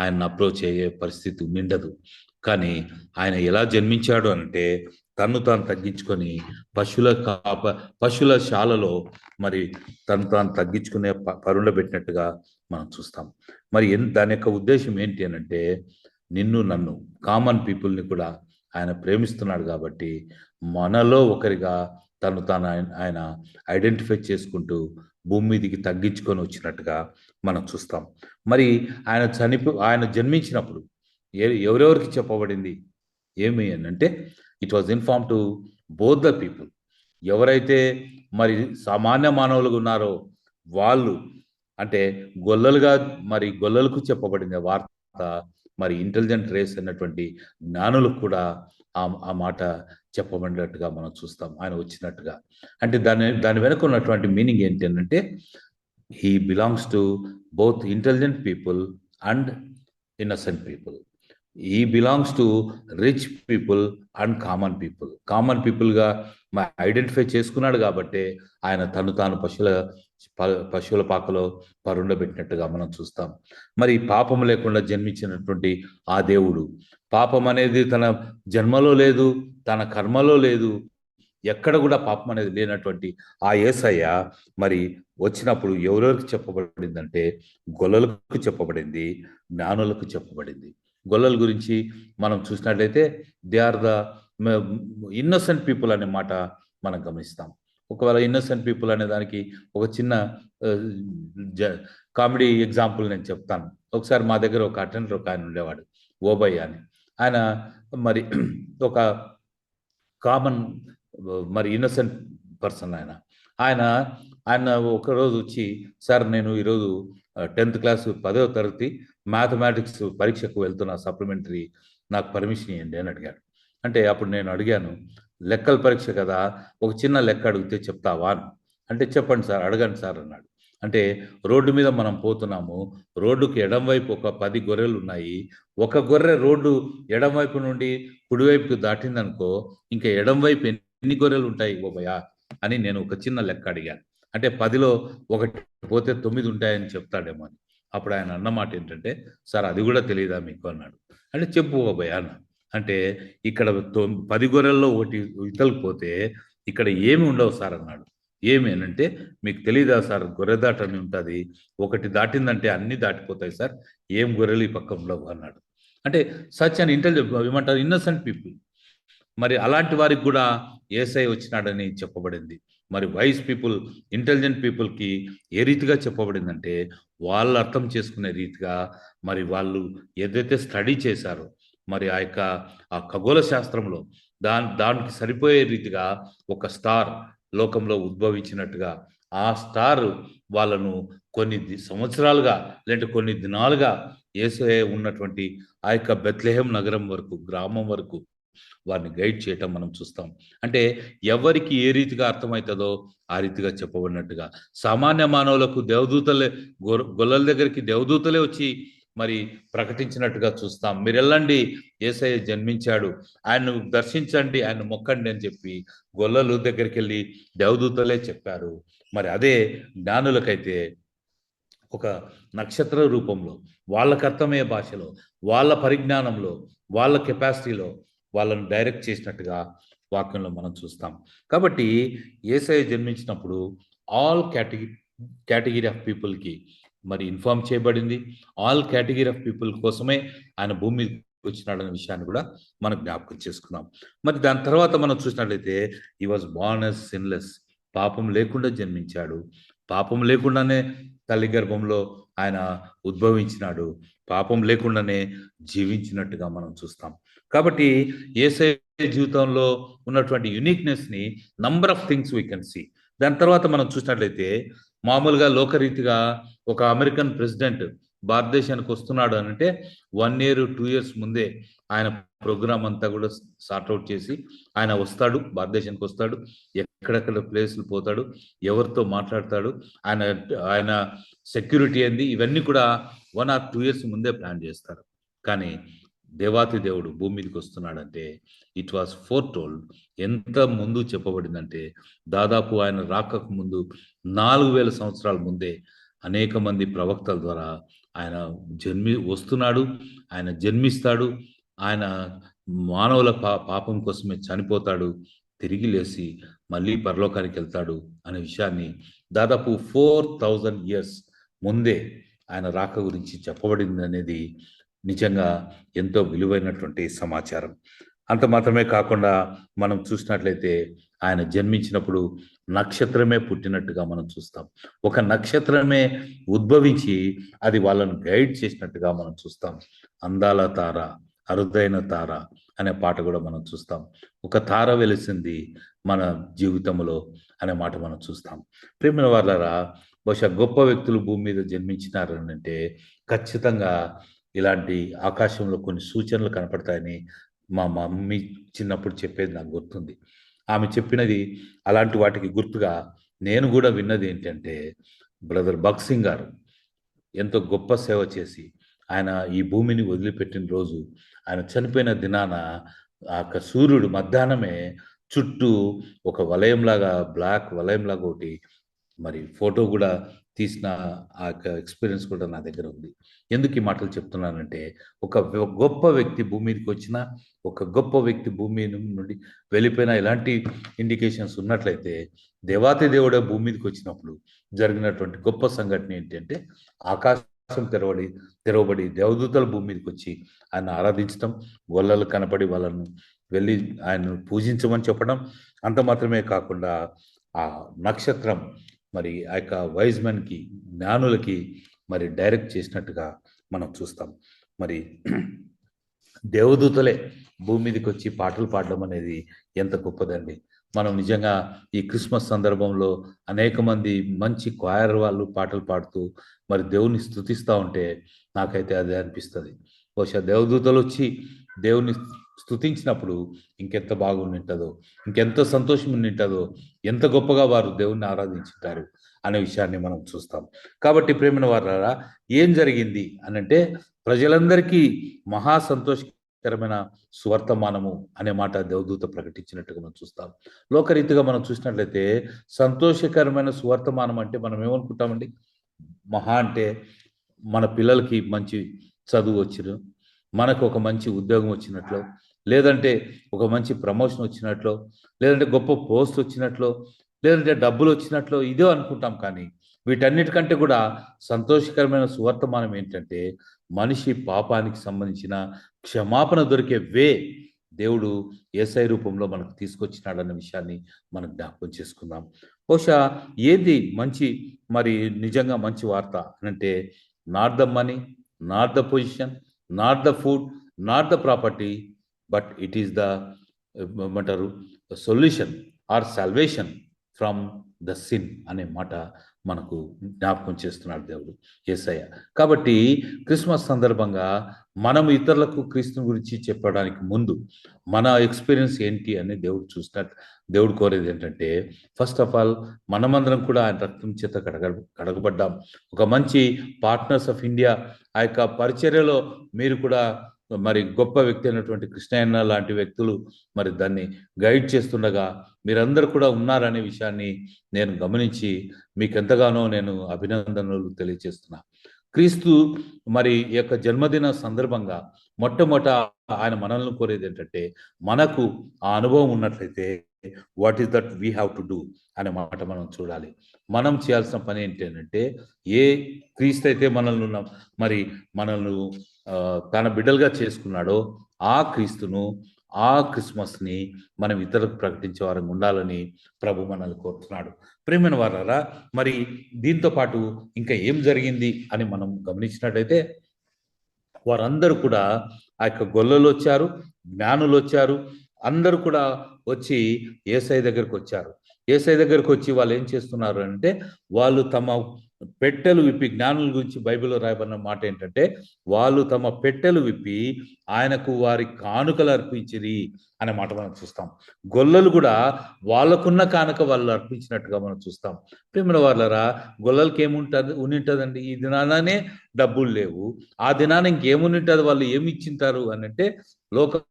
ఆయన అప్రోచ్ అయ్యే పరిస్థితి నిండదు. కానీ ఆయన ఎలా జన్మించాడు అంటే తను తాను తగ్గించుకొని పశువుల శాలలో మరి తను తాను తగ్గించుకునే పరుండబెట్టినట్టుగా మనం చూస్తాం. మరి దాని యొక్క ఉద్దేశం ఏంటి అని అంటే నిన్ను, నన్ను, కామన్ పీపుల్ని కూడా ఆయన ప్రేమిస్తున్నాడు కాబట్టి మనలో ఒకరిగా తను తాను ఆయన ఐడెంటిఫై చేసుకుంటూ భూమి మీదికి తగ్గించుకొని వచ్చినట్టుగా మనం చూస్తాం. మరి ఆయన జన్మించినప్పుడు ఎవరెవరికి చెప్పబడింది ఏమి అని అంటే it was inform to both the people. ఎవరైతే మరి సామాన్య మానవులుగా ఉన్నారో వాళ్ళు, అంటే గొల్లలకు చెప్పబడింది వార్త, మరి ఇంటెలిజెంట్ రేస్ అన్నటువంటి జ్ఞానులకు కూడా ఆ మాట చెప్పబడినట్టుగా మనం చూస్తాం ఆయన వచ్చినట్టుగా. అంటే దాని వెనుక ఉన్నటువంటి మీనింగ్ ఏంటి అంటే he belongs to both intelligent people and innocent people. He belongs to rich people and common పీపుల్గా ఐడెంటిఫై చేసుకున్నాడు కాబట్టి ఆయన తను తాను పశువుల పాకలో పరుండబెట్టినట్టుగా మనం చూస్తాం. మరి పాపం లేకుండా జన్మించినటువంటి ఆ దేవుడు, పాపం అనేది తన జన్మలో లేదు, తన కర్మలో లేదు, ఎక్కడ కూడా పాపం అనేది లేనటువంటి ఆ యేసయ్య మరి వచ్చినప్పుడు ఎవరెవరికి చెప్పబడిందంటే గొల్లలకు చెప్పబడింది, జ్ఞానులకు చెప్పబడింది. గొల్లల గురించి మనం చూసినట్లయితే they are the innocent people అనే మాట మనం గమనిస్తాం. ఒకవేళ ఇన్నోసెంట్ పీపుల్ అనే దానికి ఒక చిన్న కామెడీ ఎగ్జాంపుల్ నేను చెప్తాను. ఒకసారి మా దగ్గర ఒక అటెండర్ ఒక ఆయన ఉండేవాడు, ఓబయ్య అని. ఆయన మరి ఒక కామన్ మరి ఇన్నోసెంట్ పర్సన్ ఆయన. ఆయన ఆయన ఒకరోజు వచ్చి, సార్ నేను ఈరోజు 10th క్లాస్ 10వ తరగతి మ్యాథమెటిక్స్ పరీక్షకు వెళ్తున్నా, సప్లిమెంటరీ, నాకు పర్మిషన్ ఇవ్వండి అని అడిగాడు. అంటే అప్పుడు నేను అడిగాను, లెక్కల పరీక్ష కదా, ఒక చిన్న లెక్క అడిగితే చెప్తావా అని. అంటే చెప్పండి సార్, అడగండి సార్ అన్నాడు. అంటే రోడ్డు మీద మనం పోతున్నాము, రోడ్డుకి ఎడం వైపు ఒక 10 గొర్రెలు ఉన్నాయి. ఒక గొర్రె రోడ్డు ఎడం వైపు నుండి కుడివైపుకి దాటిందనుకో, ఇంకా ఎడం వైపు ఎన్ని గొర్రెలు ఉంటాయి ఓబయ్య అని నేను ఒక చిన్న లెక్క అడిగాను. అంటే 10లో ఒకటి పోతే 9 ఉంటాయని చెప్తాడేమో అని. అప్పుడు ఆయన అన్నమాట ఏంటంటే, సార్ అది కూడా తెలియదా మీకు అన్నాడు. అంటే చెప్పు ఓబయ్య అన్న. అంటే ఇక్కడ 10 గొర్రెల్లో ఒకటి ఇతలకు పోతే ఇక్కడ ఏమి ఉండవు సార్ అన్నాడు. ఏమి అనంటే, మీకు తెలియదా సార్, గొర్రె దాట అని ఉంటుంది, ఒకటి దాటిందంటే అన్ని దాటిపోతాయి సార్, ఏం గొర్రెలు ఈ పక్క ఉండవు అన్నాడు. అంటే సచ్ అండ్ ఇంటెలిజెంట్, ఏమంటారు, ఇన్నోసెంట్ పీపుల్. మరి అలాంటి వారికి కూడా యేసయ్య వచ్చినాడని చెప్పబడింది. మరి వైస్ పీపుల్, ఇంటెలిజెంట్ పీపుల్కి ఏ రీతిగా చెప్పబడిందంటే, వాళ్ళు అర్థం చేసుకునే రీతిగా, మరి వాళ్ళు ఏదైతే స్టడీ చేశారో, మరి ఆ ఖగోళ శాస్త్రంలో దానికి సరిపోయే రీతిగా ఒక స్టార్ లోకంలో ఉద్భవించినట్టుగా, ఆ స్టార్ వాళ్ళను కొన్ని సంవత్సరాలుగా లేదంటే కొన్ని దినాలుగా యేసయ్య ఉన్నటువంటి ఆ యొక్క బెత్లెహేం నగరం వరకు, గ్రామం వరకు వారిని గైడ్ చేయటం మనం చూస్తాం. అంటే ఎవరికి ఏ రీతిగా అర్థమవుతుందో ఆ రీతిగా చెప్పబడినట్టుగా, సామాన్య మానవులకు దేవదూతలే, గొల్లల దగ్గరికి దేవదూతలే వచ్చి మరి ప్రకటించినట్టుగా చూస్తాం. మీరు వెళ్ళండి, యేసయ్య జన్మించాడు, ఆయన్ను దర్శించండి, ఆయన మొక్కండి అని చెప్పి గొల్లలు దగ్గరికి వెళ్ళి దేవదూతలే చెప్పారు. మరి అదే జ్ఞానులకైతే ఒక నక్షత్ర రూపంలో, వాళ్ళకు అర్థమయ్యే భాషలో, వాళ్ళ పరిజ్ఞానంలో, వాళ్ళ కెపాసిటీలో వాళ్ళను డైరెక్ట్ చేసినట్టుగా వాక్యంలో మనం చూస్తాం. కాబట్టి యేసయ్య జన్మించినప్పుడు ఆల్ కేటగిరీ ఆఫ్ పీపుల్కి మరి ఇన్ఫార్మ్ చేయబడింది. ఆల్ కేటగిరీ ఆఫ్ పీపుల్ కోసమే ఆయన భూమి మీదకి వచ్చినాడనే విషయాన్ని కూడా మనం జ్ఞాపకం చేసుకున్నాం. మరి దాని తర్వాత మనం చూసినట్లయితే ఈ వాజ్ బోర్న్ యాజ్ సిన్లెస్, పాపం లేకుండా జన్మించాడు, పాపం లేకుండానే తల్లి గర్భంలో ఆయన ఉద్భవించినాడు, పాపం లేకుండానే జీవించినట్టుగా మనం చూస్తాం. కాబట్టి యేసయ్య జీవితంలో ఉన్నటువంటి యునిక్నెస్ని number of things we can see. దాని తర్వాత మనం చూసినట్లయితే మామూలుగా లోకరీతిగా ఒక అమెరికన్ ప్రెసిడెంట్ భారతదేశానికి వస్తున్నాడు అని అంటే 1 year 2 years ముందే ఆయన ప్రోగ్రామ్ అంతా కూడా సార్ట్అవుట్ చేసి ఆయన వస్తాడు, భారతదేశానికి వస్తాడు, ఎక్కడెక్కడ ప్లేస్లు పోతాడు, ఎవరితో మాట్లాడతాడు, ఆయన ఆయన సెక్యూరిటీ ఏంది, ఇవన్నీ కూడా 1 or 2 years ముందే ప్లాన్ చేస్తారు. కానీ దేవాతి దేవుడు భూమి మీదకి వస్తున్నాడంటే ఇట్ వాస్ ఫోర్ టోల్డ్. ఎంత ముందు చెప్పబడిందంటే దాదాపు ఆయన రాకకు ముందు 4000 సంవత్సరాల ముందే అనేక మంది ప్రవక్తల ద్వారా ఆయన వస్తున్నాడు, ఆయన జన్మిస్తాడు, ఆయన మానవుల పాపం కోసమే చనిపోతాడు, తిరిగి లేచి మళ్ళీ పరలోకానికి వెళ్తాడు అనే విషయాన్ని దాదాపు 4000 years ముందే ఆయన రాక గురించి చెప్పబడింది అనేది నిజంగా ఎంతో విలువైనటువంటి సమాచారం. అంత మాత్రమే కాకుండా మనం చూసినట్లయితే ఆయన జన్మించినప్పుడు నక్షత్రమే పుట్టినట్టుగా మనం చూస్తాం. ఒక నక్షత్రమే ఉద్భవించి అది వాళ్ళను గైడ్ చేసినట్టుగా మనం చూస్తాం. అందాల తార, అరుదైన తార అనే పాట కూడా మనం చూస్తాం. ఒక తార వెలిసింది మన జీవితంలో అనే మాట మనం చూస్తాం. ప్రేమైన వాళ్ళారా, బహుశా గొప్ప వ్యక్తులు భూమి మీద జన్మించినారని అంటే ఖచ్చితంగా ఇలాంటి ఆకాశంలో కొన్ని సూచనలు కనపడతాయని మా మమ్మీ చిన్నప్పుడు చెప్పేది నాకు గుర్తుంది. ఆమె చెప్పినది అలాంటి వాటికి గుర్తుగా నేను కూడా విన్నది ఏంటంటే, బ్రదర్ భగత్ సింగ్ గారు ఎంతో గొప్ప సేవ చేసి ఆయన ఈ భూమిని వదిలిపెట్టిన రోజు, ఆయన చనిపోయిన దినాన ఆ యొక్క సూర్యుడు మధ్యాహ్నమే చుట్టూ ఒక వలయంలాగా, బ్లాక్ వలయంలాగా ఒకటి మరి ఫోటో కూడా తీసిన ఆ యొక్క ఎక్స్పీరియన్స్ కూడా నా దగ్గర ఉంది. ఎందుకు ఈ మాటలు చెప్తున్నానంటే, ఒక గొప్ప వ్యక్తి భూమి మీదకి వచ్చిన, ఒక గొప్ప వ్యక్తి భూమి నుండి వెళ్ళిపోయిన ఇలాంటి ఇండికేషన్స్ ఉన్నట్లయితే, దేవాతి దేవుడే భూమి మీదకి వచ్చినప్పుడు జరిగినటువంటి గొప్ప సంఘటన ఏంటంటే, ఆకాశం తెరవబడి దేవదూతలు భూమి మీదకి వచ్చి ఆయన ఆరాధించడం, గొల్లలు కనపడి వాళ్ళను వెళ్ళి ఆయన్ను పూజించమని చెప్పడం, అంత మాత్రమే కాకుండా ఆ నక్షత్రం మరి ఆ యొక్క వైజ్ మెన్కి, జ్ఞానులకి మరి డైరెక్ట్ చేసినట్టుగా మనం చూస్తాం. మరి దేవదూతలే భూమి మీదకి వచ్చి పాటలు పాడడం అనేది ఎంత గొప్పదండి. మనం నిజంగా ఈ క్రిస్మస్ సందర్భంలో అనేక మంది మంచి క్వైర్ వాళ్ళు పాటలు పాడుతూ మరి దేవుని స్తుతిస్తూ ఉంటే నాకైతే అదే అనిపిస్తుంది. బహుశా దేవదూతలు వచ్చి దేవుని స్తుతించినప్పుడు ఇంకెంత బాగుండింటదో, ఇంకెంత సంతోషం ఉండింటదో, ఎంత గొప్పగా వారు దేవుణ్ణి ఆరాధించుంటారు అనే విషయాన్ని మనం చూస్తాం. కాబట్టి ప్రేమైన వారారా, ఏం జరిగింది అనంటే, ప్రజలందరికీ మహా సంతోషకరమైన సువర్తమానము అనే మాట దేవదూత ప్రకటించినట్టుగా మనం చూస్తాం. లోకరీతిగా మనం చూసినట్లయితే సంతోషకరమైన సువర్తమానం అంటే మనం ఏమనుకుంటామండి? మహా అంటే మన పిల్లలకి మంచి చదువు వచ్చిన, మనకు ఒక మంచి ఉద్యోగం వచ్చినట్లు, లేదంటే ఒక మంచి ప్రమోషన్ వచ్చినట్లు, లేదంటే గొప్ప పోస్ట్ వచ్చినట్లు, లేదంటే డబ్బులు వచ్చినట్లు ఇదే అనుకుంటాం. కానీ వీటన్నిటికంటే కూడా సంతోషకరమైన సువర్తమానం ఏంటంటే, మనిషి పాపానికి సంబంధించిన క్షమాపణ దొరికే దేవుడు యేసయ్య రూపంలో మనకు తీసుకొచ్చినాడన్న విషయాన్ని మనం జ్ఞాపకం చేసుకుందాం. బహుశా ఏది మంచి, మరి నిజంగా మంచి వార్త అంటే, not the money, not the position, not the food, not the property, but it is the ఏమంటారు solution or salvation from the sin అనే మాట మనకు జ్ఞాపకం చేస్తున్నాడు దేవుడు యేసయ్య. కాబట్టి క్రిస్మస్ సందర్భంగా మనం ఇతరులకు క్రీస్తుని గురించి చెప్పడానికి ముందు మన ఎక్స్పీరియన్స్ ఏంటి అని దేవుడు కోరేది ఏంటంటే, ఫస్ట్ ఆఫ్ ఆల్ మనమందరం కూడా ఆయన రక్తం చేత కడగబడ్డాం. ఒక మంచి పార్ట్నర్స్ ఆఫ్ ఇండియా ఆ యొక్క పరిచర్యలో మీరు కూడా మరి గొప్ప వ్యక్తి అయినటువంటి కృష్ణయ్య లాంటి వ్యక్తులు మరి దాన్ని గైడ్ చేస్తుండగా మీరందరూ కూడా ఉన్నారనే విషయాన్ని నేను గమనించి మీకు ఎంతగానో నేను అభినందనలు తెలియజేస్తున్నా. క్రీస్తు మరి ఈ యొక్క జన్మదిన సందర్భంగా మొట్టమొదట ఆయన మనల్ని కోరేది ఏంటంటే, మనకు ఆ అనుభవం ఉన్నట్లయితే what is that we have to do అనే మాట మనం చూడాలి. మనం చేయాల్సిన పని ఏంటంటే, ఏ క్రీస్తు అయితే మనల్ని తన బిడ్డలుగా చేసుకున్నాడో ఆ క్రీస్తును, ఆ క్రిస్మస్ని మనం ఇతరులకు ప్రకటించే వారంగా ఉండాలని ప్రభు మనల్ని కోరుతున్నాడు. ప్రియమైన వారారా, మరి దీంతో పాటు ఇంకా ఏం జరిగింది అని మనం గమనించినట్టయితే, వారందరూ కూడా ఆ యొక్క గొల్లలు వచ్చారు, జ్ఞానులు వచ్చారు, అందరూ కూడా వచ్చి యేసయ్య దగ్గరకు వచ్చారు. యేసయ్య దగ్గరకు వచ్చి వాళ్ళు ఏం చేస్తున్నారు అంటే, వాళ్ళు తమ పెట్టెలు విప్పి, జ్ఞానుల గురించి బైబిల్లో రాయబడిన మాట ఏంటంటే, వాళ్ళు తమ పెట్టెలు విప్పి ఆయనకు వారి కానుకలు అర్పించిరి అనే మాట మనం చూస్తాం. గొల్లలు కూడా వాళ్ళకున్న కానుక వాళ్ళు అర్పించినట్టుగా మనం చూస్తాం. ప్రేమల వాళ్ళరా, గొల్లలకి ఉండింటదండి? ఈ దినానే డబ్బులు లేవు, ఆ దినాన ఇంకేముండింటది, వాళ్ళు ఏమి ఇచ్చింటారు అని అంటే, లోక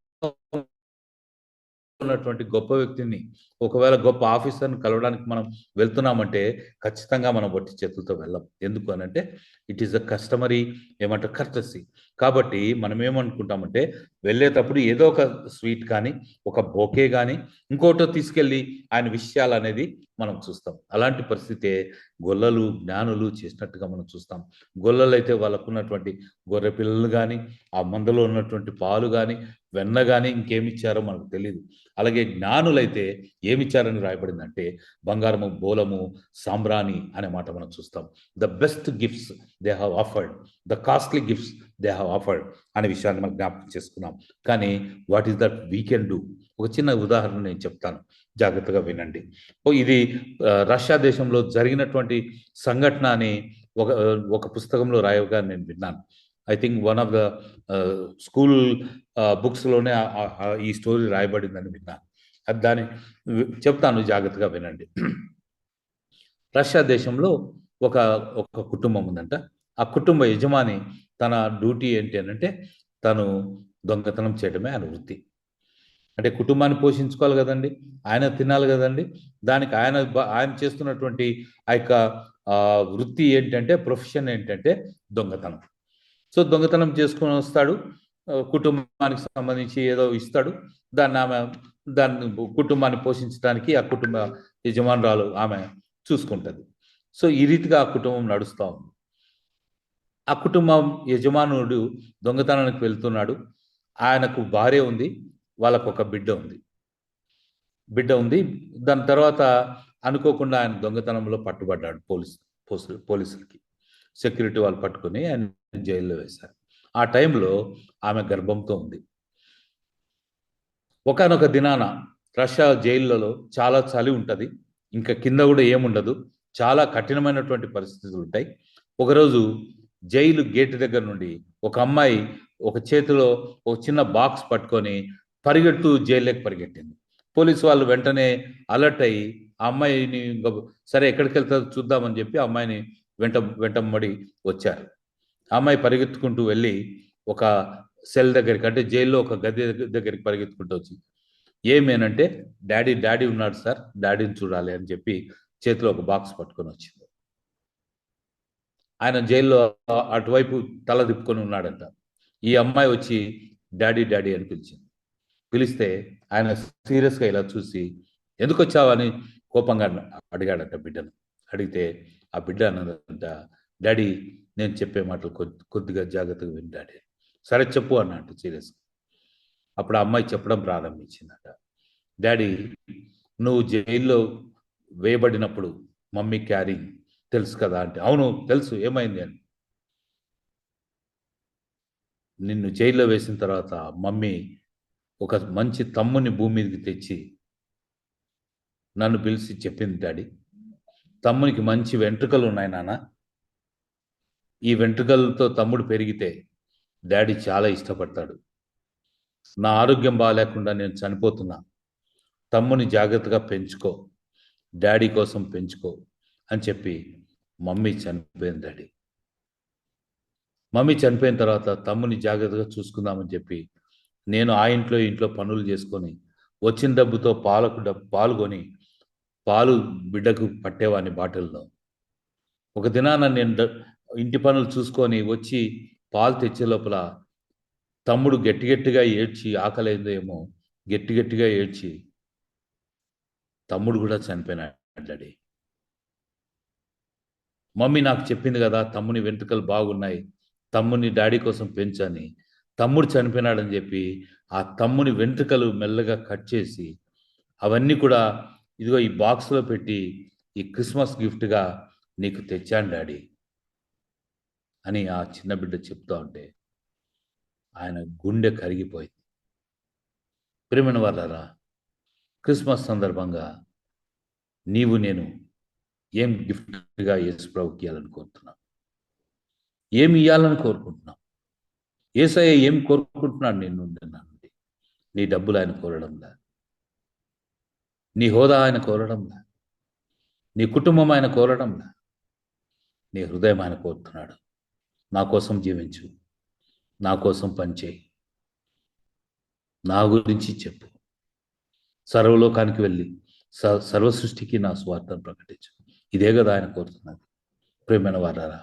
ఉన్నటువంటి గొప్ప వ్యక్తిని, ఒకవేళ గొప్ప ఆఫీసర్ని కలవడానికి మనం వెళ్తున్నామంటే ఖచ్చితంగా మనం వట్టి చేతులతో వెళ్ళం. ఎందుకు అనంటే, ఇట్ ఈస్ అ కస్టమరీ ఏమంటారు కర్టసీ. కాబట్టి మనం ఏమనుకుంటామంటే, వెళ్ళేటప్పుడు ఏదో ఒక స్వీట్ కానీ, ఒక బొకే కానీ, ఇంకోటో తీసుకెళ్ళి ఆయన విషయాలు అనేది మనం చూస్తాం. అలాంటి పరిస్థితే గొల్లలు జ్ఞానులు చేసినట్టుగా మనం చూస్తాం. గొల్లలు అయితే వాళ్ళకున్నటువంటి గొర్రె పిల్లలు కానీ, ఆ మందలో ఉన్నటువంటి పాలు కానీ, వెన్న కానీ ఇంకేమిచ్చారో మనకు తెలియదు. అలాగే జ్ఞానులైతే ఏమిచ్చారని రాయబడిందంటే, బంగారము, బోలము, సాంబ్రాణి అనే మాట మనం చూస్తాం. The best gifts they have offered, the costly gifts they have offered అనే విషయాన్ని మనం జ్ఞాపకం చేసుకున్నాం. కానీ what is that we can do? ఒక చిన్న ఉదాహరణ నేను చెప్తాను, జాగ్రత్తగా వినండి. ఇది రష్యా దేశంలో జరిగినటువంటి సంఘటన అని ఒక పుస్తకంలో రాయగా నేను విన్నాను. I think one of the school బుక్స్లోనే ఈ స్టోరీ రాయబడిందని విన్నాను. దాన్ని చెప్తాను, జాగ్రత్తగా వినండి. రష్యా దేశంలో ఒక కుటుంబం ఉందంట. ఆ కుటుంబ యజమాని తన డ్యూటీ ఏంటి అని అంటే తను దొంగతనం చేయడమే ఆయన వృత్తి. అంటే కుటుంబాన్ని పోషించుకోవాలి కదండి, ఆయన తినాలి కదండి. దానికి ఆయన చేస్తున్నటువంటి ఆ యొక్క వృత్తి ఏంటంటే, ప్రొఫెషన్ ఏంటంటే దొంగతనం. సో దొంగతనం చేసుకొని వస్తాడు, కుటుంబానికి సంబంధించి ఏదో ఇస్తాడు. ఆమె దాన్ని కుటుంబాన్ని పోషించడానికి ఆ కుటుంబ యజమానురాలు ఆమె చూసుకుంటుంది. సో ఈ రీతిగా ఆ కుటుంబం నడుస్తూ ఉంది. ఆ కుటుంబం యజమానుడు దొంగతనానికి వెళ్తున్నాడు. ఆయనకు భార్య ఉంది, వాళ్ళకు ఒక బిడ్డ ఉంది. దాని తర్వాత అనుకోకుండా ఆయన దొంగతనంలో పట్టుబడ్డాడు పోలీసులకి. సెక్యూరిటీ వాళ్ళు పట్టుకొని ఆయన జైల్లో వేశారు. ఆ టైంలో ఆమె గర్భంతో ఉంది. ఒకానొక దినాన రష్యా జైళ్ళలో చాలా చలి ఉంటుంది, ఇంకా కింద కూడా ఏముండదు, చాలా కఠినమైనటువంటి పరిస్థితులు ఉంటాయి. ఒకరోజు జైలు గేటు దగ్గర నుండి ఒక అమ్మాయి ఒక చేతిలో ఒక చిన్న బాక్స్ పట్టుకొని పరిగెడుతూ జైల్లోకి పరిగెట్టింది. పోలీసు వాళ్ళు వెంటనే అలర్ట్ అయ్యి ఆ అమ్మాయిని సరే ఎక్కడికి వెళ్తుందో చూద్దామని చెప్పి ఆ అమ్మాయిని వెంటబడి వచ్చారు. ఆ అమ్మాయి పరిగెత్తుకుంటూ వెళ్ళి ఒక సెల్ దగ్గరికి, అంటే జైల్లో ఒక గది దగ్గరికి పరిగెత్తుకుంటూ వచ్చి, ఏమేనంటే డాడీ ఉన్నాడు సార్, డాడీని చూడాలి అని చెప్పి చేతిలో ఒక బాక్స్ పట్టుకొని వచ్చింది. ఆయన జైల్లో అటువైపు తల తిప్పుకొని ఉన్నాడంట. ఈ అమ్మాయి వచ్చి డాడీ అని పిలిస్తే ఆయన సీరియస్గా ఇలా చూసి, ఎందుకు వచ్చావని కోపంగా అడిగాడట బిడ్డను. అడిగితే ఆ బిడ్డ అన్నదంట, డాడీ నేను చెప్పే మాటలు కొద్దిగా జాగ్రత్తగా విని డాడీ. సరే చెప్పు అన్నట్టు సీరియస్గా. అప్పుడు ఆ అమ్మాయి చెప్పడం ప్రారంభించిందట, డాడీ నువ్వు జైల్లో వేయబడినప్పుడు మమ్మీ క్యారింగ్ తెలుసు కదా అంటే, అవును తెలుసు, ఏమైంది అని. నిన్ను జైల్లో వేసిన తర్వాత మమ్మీ ఒక మంచి తమ్ముని భూమి మీదకి తెచ్చి నన్ను పిలిచి చెప్పింది, డాడీ తమ్మునికి మంచి వెంట్రుకలు ఉన్నాయి నాన్న, ఈ వెంట్రుకలతో తమ్ముడు పెరిగితే డాడీ చాలా ఇష్టపడతాడు. నా ఆరోగ్యం బాగాలేకుండా నేను చనిపోతున్నా, తమ్ముని జాగ్రత్తగా పెంచుకో, డాడీ కోసం పెంచుకో అని చెప్పి మమ్మీ చనిపోయింది డాడీ. మమ్మీ చనిపోయిన తర్వాత తమ్ముని జాగ్రత్తగా చూసుకుందామని చెప్పి నేను ఆ ఇంట్లో పనులు చేసుకొని వచ్చిన డబ్బుతో పాలు కొని పాలు బిడ్డకు పట్టేవాడిని బాటిల్లో. ఒక దినాన నేను ఇంటి పనులు చూసుకొని వచ్చి పాలు తెచ్చే లోపల తమ్ముడు గట్టిగా ఏడ్చి, ఆకలేదో ఏమో గట్టిగా ఏడ్చి తమ్ముడు కూడా చనిపోయినాడు డాడీ. మమ్మీ నాకు చెప్పింది కదా తమ్ముని వెంట్రుకలు బాగున్నాయి, తమ్ముని డాడీ కోసం పెంచని. తమ్ముడు చనిపోయినాడని చెప్పి ఆ తమ్ముని వెంట్రుకలు మెల్లగా కట్ చేసి అవన్నీ కూడా ఇదిగో ఈ బాక్స్లో పెట్టి ఈ క్రిస్మస్ గిఫ్ట్గా నీకు తెచ్చాను డాడీ అని ఆ చిన్న బిడ్డ చెప్తా ఉంటే ఆయన గుండె కరిగిపోయింది. ప్రియమైన వాళ్ళారా, క్రిస్మస్ సందర్భంగా నీవు నేను ఏం గిఫ్ట్గా యేసు ప్రభుకి ఇవ్వాలని కోరుతున్నాం, ఏమి ఇవ్వాలని కోరుకుంటున్నాం? యేసయ్య ఏం కోరుకుంటున్నాడు నేను నుండి? నీ డబ్బులు ఆయన కోరడంలా, నీ హోదా ఆయన కోరడంలా, నీ కుటుంబం ఆయన కోరడంలా, నీ హృదయం ఆయన కోరుతున్నాడు. నా కోసం జీవించు, నా కోసం పనిచేయి, నా గురించి చెప్పు, సర్వలోకానికి వెళ్ళి సర్వ సృష్టికి నా స్వార్థను ప్రకటించు. ఇదే కదా ఆయన కోరుతున్నది. ప్రియమైన వారారా,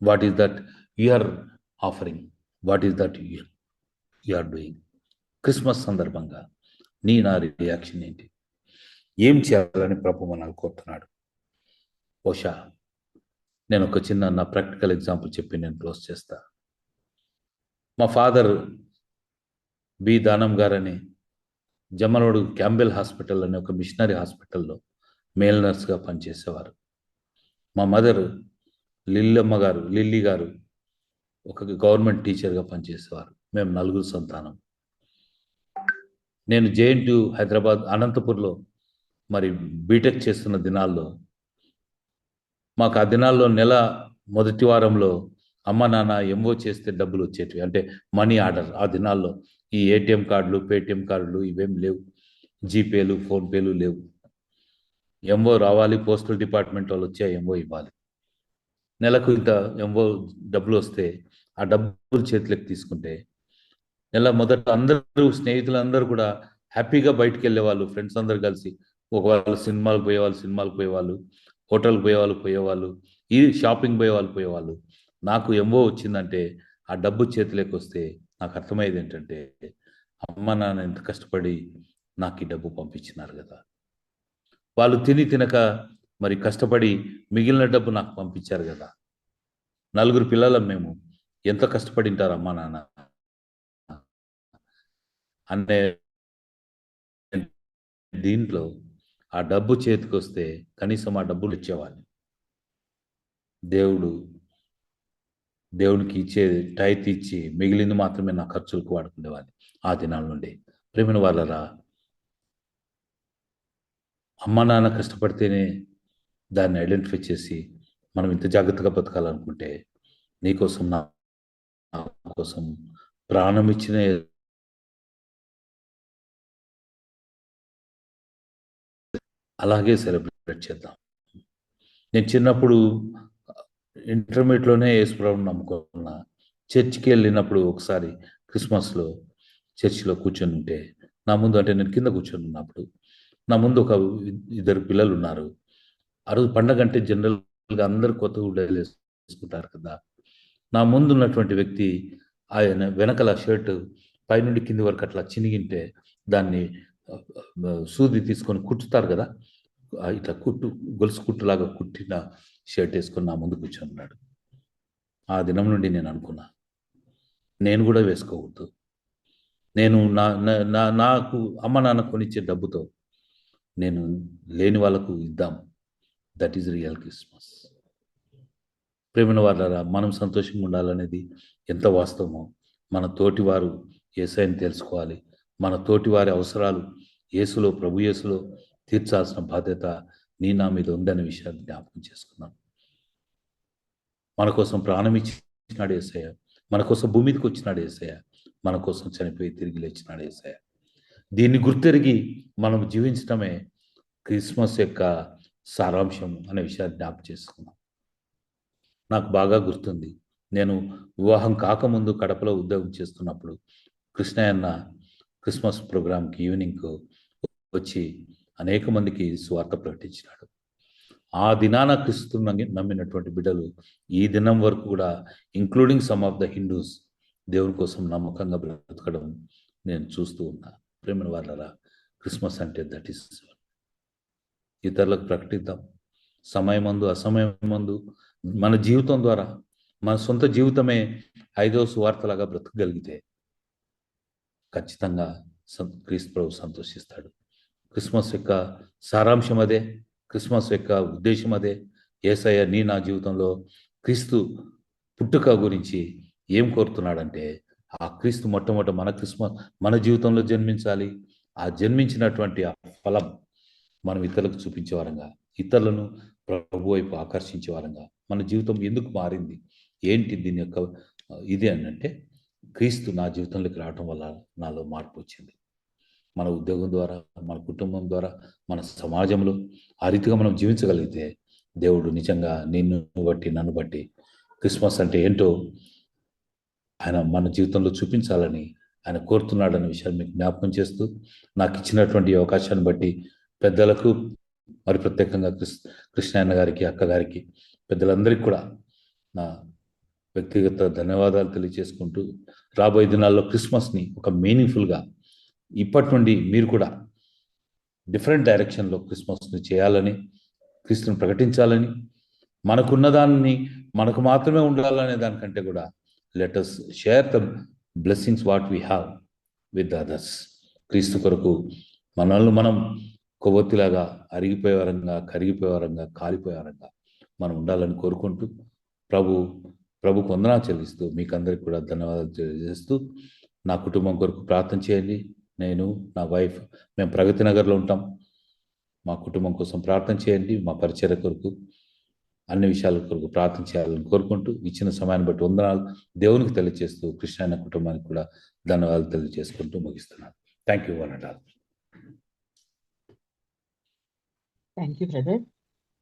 what is that you are offering? What is that you are doing? Christmas సందర్భంగా నా రియాక్షన్ ఏంటి? ఏం చేయాలని ప్రభు మనల్ని కోరుతున్నాడు? బహుశా నేను ఒక చిన్న నా ప్రాక్టికల్ ఎగ్జాంపుల్ చెప్పి నేను క్లోజ్ చేస్తా. మా ఫాదర్ బి దానం గారని జమ్మలమడుగు క్యాంబెల్ హాస్పిటల్ అనే ఒక మిషనరీ హాస్పిటల్లో మేల్ నర్స్గా పనిచేసేవారు. మా మదర్ లిల్లీ గారు ఒక గవర్నమెంట్ టీచర్గా పనిచేసేవారు. మేము 4 సంతానం. నేను JNTU హైదరాబాద్ అనంతపూర్లో మరి బీటెక్ చేస్తున్న దినాల్లో మాకు ఆ దినాల్లో నెల మొదటి వారంలో అమ్మ నాన్న ఎంఓ చేస్తే డబ్బులు వచ్చేటివి, అంటే మనీ ఆర్డర్. ఆ దినాల్లో ఈ ATM కార్డులు, పేటిఎం కార్డులు ఇవేం లేవు, జీపేలు, ఫోన్పేలు లేవు. ఎంఓ రావాలి, పోస్టల్ డిపార్ట్మెంట్ వాళ్ళు వచ్చి ఎంఓ ఇవ్వాలి. నెలకు ఇంత ఎంఓ డబ్బులు వస్తే ఆ డబ్బులు చేతిలోకి తీసుకుంటే నెల మొదట అందరూ స్నేహితులందరూ కూడా హ్యాపీగా బయటికి వెళ్ళేవాళ్ళు, ఫ్రెండ్స్ అందరు కలిసి. ఒకవేళ సినిమాలకు పోయేవాళ్ళు సినిమాలకు పోయేవాళ్ళు, హోటల్కి పోయేవాళ్ళు పోయేవాళ్ళు, ఈ షాపింగ్ పోయేవాళ్ళు పోయేవాళ్ళు. నాకు ఎంఓ వచ్చిందంటే ఆ డబ్బు చేతిలోకి వస్తే నాకు అర్థమయ్యేది ఏంటంటే, అమ్మ నాన్న ఎంత కష్టపడి నాకు ఈ డబ్బు పంపించినారు కదా, వాళ్ళు తిని తినక మరి కష్టపడి మిగిలిన డబ్బు నాకు పంపించారు కదా. నలుగురు పిల్లలం మేము, ఎంత కష్టపడింటారు అమ్మా నాన్న అనే దీంట్లో ఆ డబ్బు చేతికి వస్తే కనీసం ఆ డబ్బులు ఇచ్చేవాడిని. దేవుడు దేవునికి ఇచ్చే టైత్ ఇచ్చి మిగిలింది మాత్రమే నా ఖర్చులకు వాడుకునేవాడిని ఆ దినాల నుండి. ప్రేమిన వాళ్ళరా, అమ్మ నాన్న కష్టపడితేనే దాన్ని ఐడెంటిఫై చేసి మనం ఇంత జాగ్రత్తగా బతకాలనుకుంటే, నీకోసం నా కోసం ప్రాణం ఇచ్చిన అలాగే సెలబ్రేట్ చేద్దాం. నేను చిన్నప్పుడు ఇంటర్మీడియట్లోనే యేసుప్రభుని నమ్ముకున్నా. చర్చ్కి వెళ్ళినప్పుడు ఒకసారి క్రిస్మస్లో చర్చిలో కూర్చొని ఉంటే, నా ముందు, అంటే నేను కింద కూర్చొని ఉన్నప్పుడు నా ముందు ఒక ఇద్దరు పిల్లలు ఉన్నారు. ఆ రోజు పండగ అంటే జనరల్గా అందరు కొత్త గుడ్డలు వేసుకుంటారు కదా. నా ముందు ఉన్నటువంటి వ్యక్తి, ఆయన వెనకల షర్ట్ పైనుండి కింది వరకు అట్లా చినిగింటే దాన్ని సూది తీసుకొని కుట్టుతారు కదా, ఇట్లా గొలుసు కుట్టులాగా కుట్టిన షర్ట్ వేసుకొని నా ముందు కూర్చొని ఉన్నాడు. ఆ దినం నుండి నేను అనుకున్నా, నేను కూడా వేసుకోవద్దు. నేను నాకు అమ్మ నాన్న కొనిచ్చే డబ్బుతో నేను లేని వాళ్ళకు ఇద్దాం. That is real Christmas. ప్రేమైన వాళ్ళరా, మనం సంతోషంగా ఉండాలనేది ఎంత వాస్తవమో, మన తోటి వారు యేసయ్యని తెలుసుకోవాలి. మన తోటి వారి అవసరాలు యేసులో, ప్రభు యేసులో తీర్చాల్సిన బాధ్యత నా మీద ఉందనే విషయాన్ని జ్ఞాపకం చేసుకున్నాం. మన కోసం ప్రాణం ఇచ్చినాడు యేసయ్య, మన కోసం భూమి మీదకి వచ్చినాడు యేసయ్య, మన కోసం చనిపోయి తిరిగి లేచినాడు యేసయ్య. దీన్ని గుర్తెరిగి మనం జీవించడమే క్రిస్మస్ యొక్క సారాంశం అనే విషయాన్ని జ్ఞాపకం చేసుకున్నాం. నాకు బాగా గుర్తుంది, నేను వివాహం కాకముందు కడపలో ఉద్యోగం చేస్తున్నప్పుడు కృష్ణయ్య క్రిస్మస్ ప్రోగ్రాంకి ఈవినింగ్కు వచ్చి అనేక మందికి స్వార్థ ప్రకటించినాడు. ఆ దినాన క్రీస్తు నమ్మినటువంటి బిడ్డలు ఈ దినం వరకు కూడా, including some of the Hindus, దేవుని కోసం నమ్మకంగా బ్రతకడం నేను చూస్తూ ఉన్నా. ప్రేమ వాళ్ళరా, క్రిస్మస్ అంటే దట్ ఈస్. ఇతరులకు ప్రకటిద్దాం. సమయమందు అసమయమందు మన జీవితం ద్వారా, మన సొంత జీవితమే 5వ సువార్తలాగా బ్రతకగలిగితే ఖచ్చితంగా క్రీస్తు ప్రభు సంతోషిస్తాడు. క్రిస్మస్ యొక్క సారాంశం అదే, క్రిస్మస్ యొక్క ఉద్దేశం అదే. యేసయ్య నా జీవితంలో క్రీస్తు పుట్టుక గురించి ఏం కోరుతున్నాడంటే, ఆ క్రీస్తు మొట్టమొదట మన జీవితంలో జన్మించాలి. ఆ జన్మించినటువంటి ఆ ఫలం మనం ఇతరులకు చూపించే వారంగా, ఇతరులను ప్రభు వైపు ఆకర్షించే వారంగా, మన జీవితం ఎందుకు మారింది, ఏంటి దీని యొక్క ఇది అని అంటే, క్రీస్తు నా జీవితంలోకి రావడం వల్ల నాలో మార్పు వచ్చింది. మన ఉద్యోగం ద్వారా, మన కుటుంబం ద్వారా, మన సమాజంలో ఆ రీతిగా మనం జీవించగలిగితే, దేవుడు నిజంగా నిన్ను బట్టి నన్ను బట్టి క్రిస్మస్ అంటే ఏంటో ఆయన మన జీవితంలో చూపించాలని ఆయన కోరుతున్నాడనే విషయాన్ని మీకు జ్ఞాపకం చేస్తూ, నాకు ఇచ్చినటువంటి అవకాశాన్ని బట్టి పెద్దలకు, మరి ప్రత్యేకంగా కృష్ణయ్య గారికి, అక్క గారికి, పెద్దలందరికీ కూడా నా వ్యక్తిగత ధన్యవాదాలు తెలియజేసుకుంటూ, రాబోయే దినాల్లో క్రిస్మస్ని ఒక మీనింగ్ఫుల్గా ఇప్పటి నుండి మీరు కూడా డిఫరెంట్ డైరెక్షన్లో క్రిస్మస్ని చేయాలని, క్రీస్తుని ప్రకటించాలని, మనకున్న దాన్ని మనకు మాత్రమే ఉండాలనే దానికంటే కూడా let us share the blessings what we have with others. క్రీస్తు కొరకు మనల్ని మనం కొవ్వొత్తిలాగా అరిగిపోయే వరంగా, కరిగిపోయే వరంగా, కాలిపోయే వరంగా మనం ఉండాలని కోరుకుంటూ, ప్రభుకు వందనాలు చెల్లిస్తూ, మీకు అందరికి కూడా ధన్యవాదాలు తెలియజేస్తూ, నా కుటుంబం కొరకు ప్రార్థన చేయండి. నేను, నా వైఫ్, మేము ప్రగతి నగర్లో ఉంటాం. మా కుటుంబం కోసం ప్రార్థన చేయండి. మా పరిచర్య కొరకు, అన్ని విషయాల కొరకు ప్రార్థన చేయాలని కోరుకుంటూ, ఇచ్చిన సమయాన్ని బట్టి వందనాలు దేవునికి తెలియజేస్తూ, కృష్ణ కుటుంబానికి కూడా ధన్యవాదాలు తెలియజేసుకుంటూ ముగిస్తున్నాను. Thank you one and all. Thank you, brother.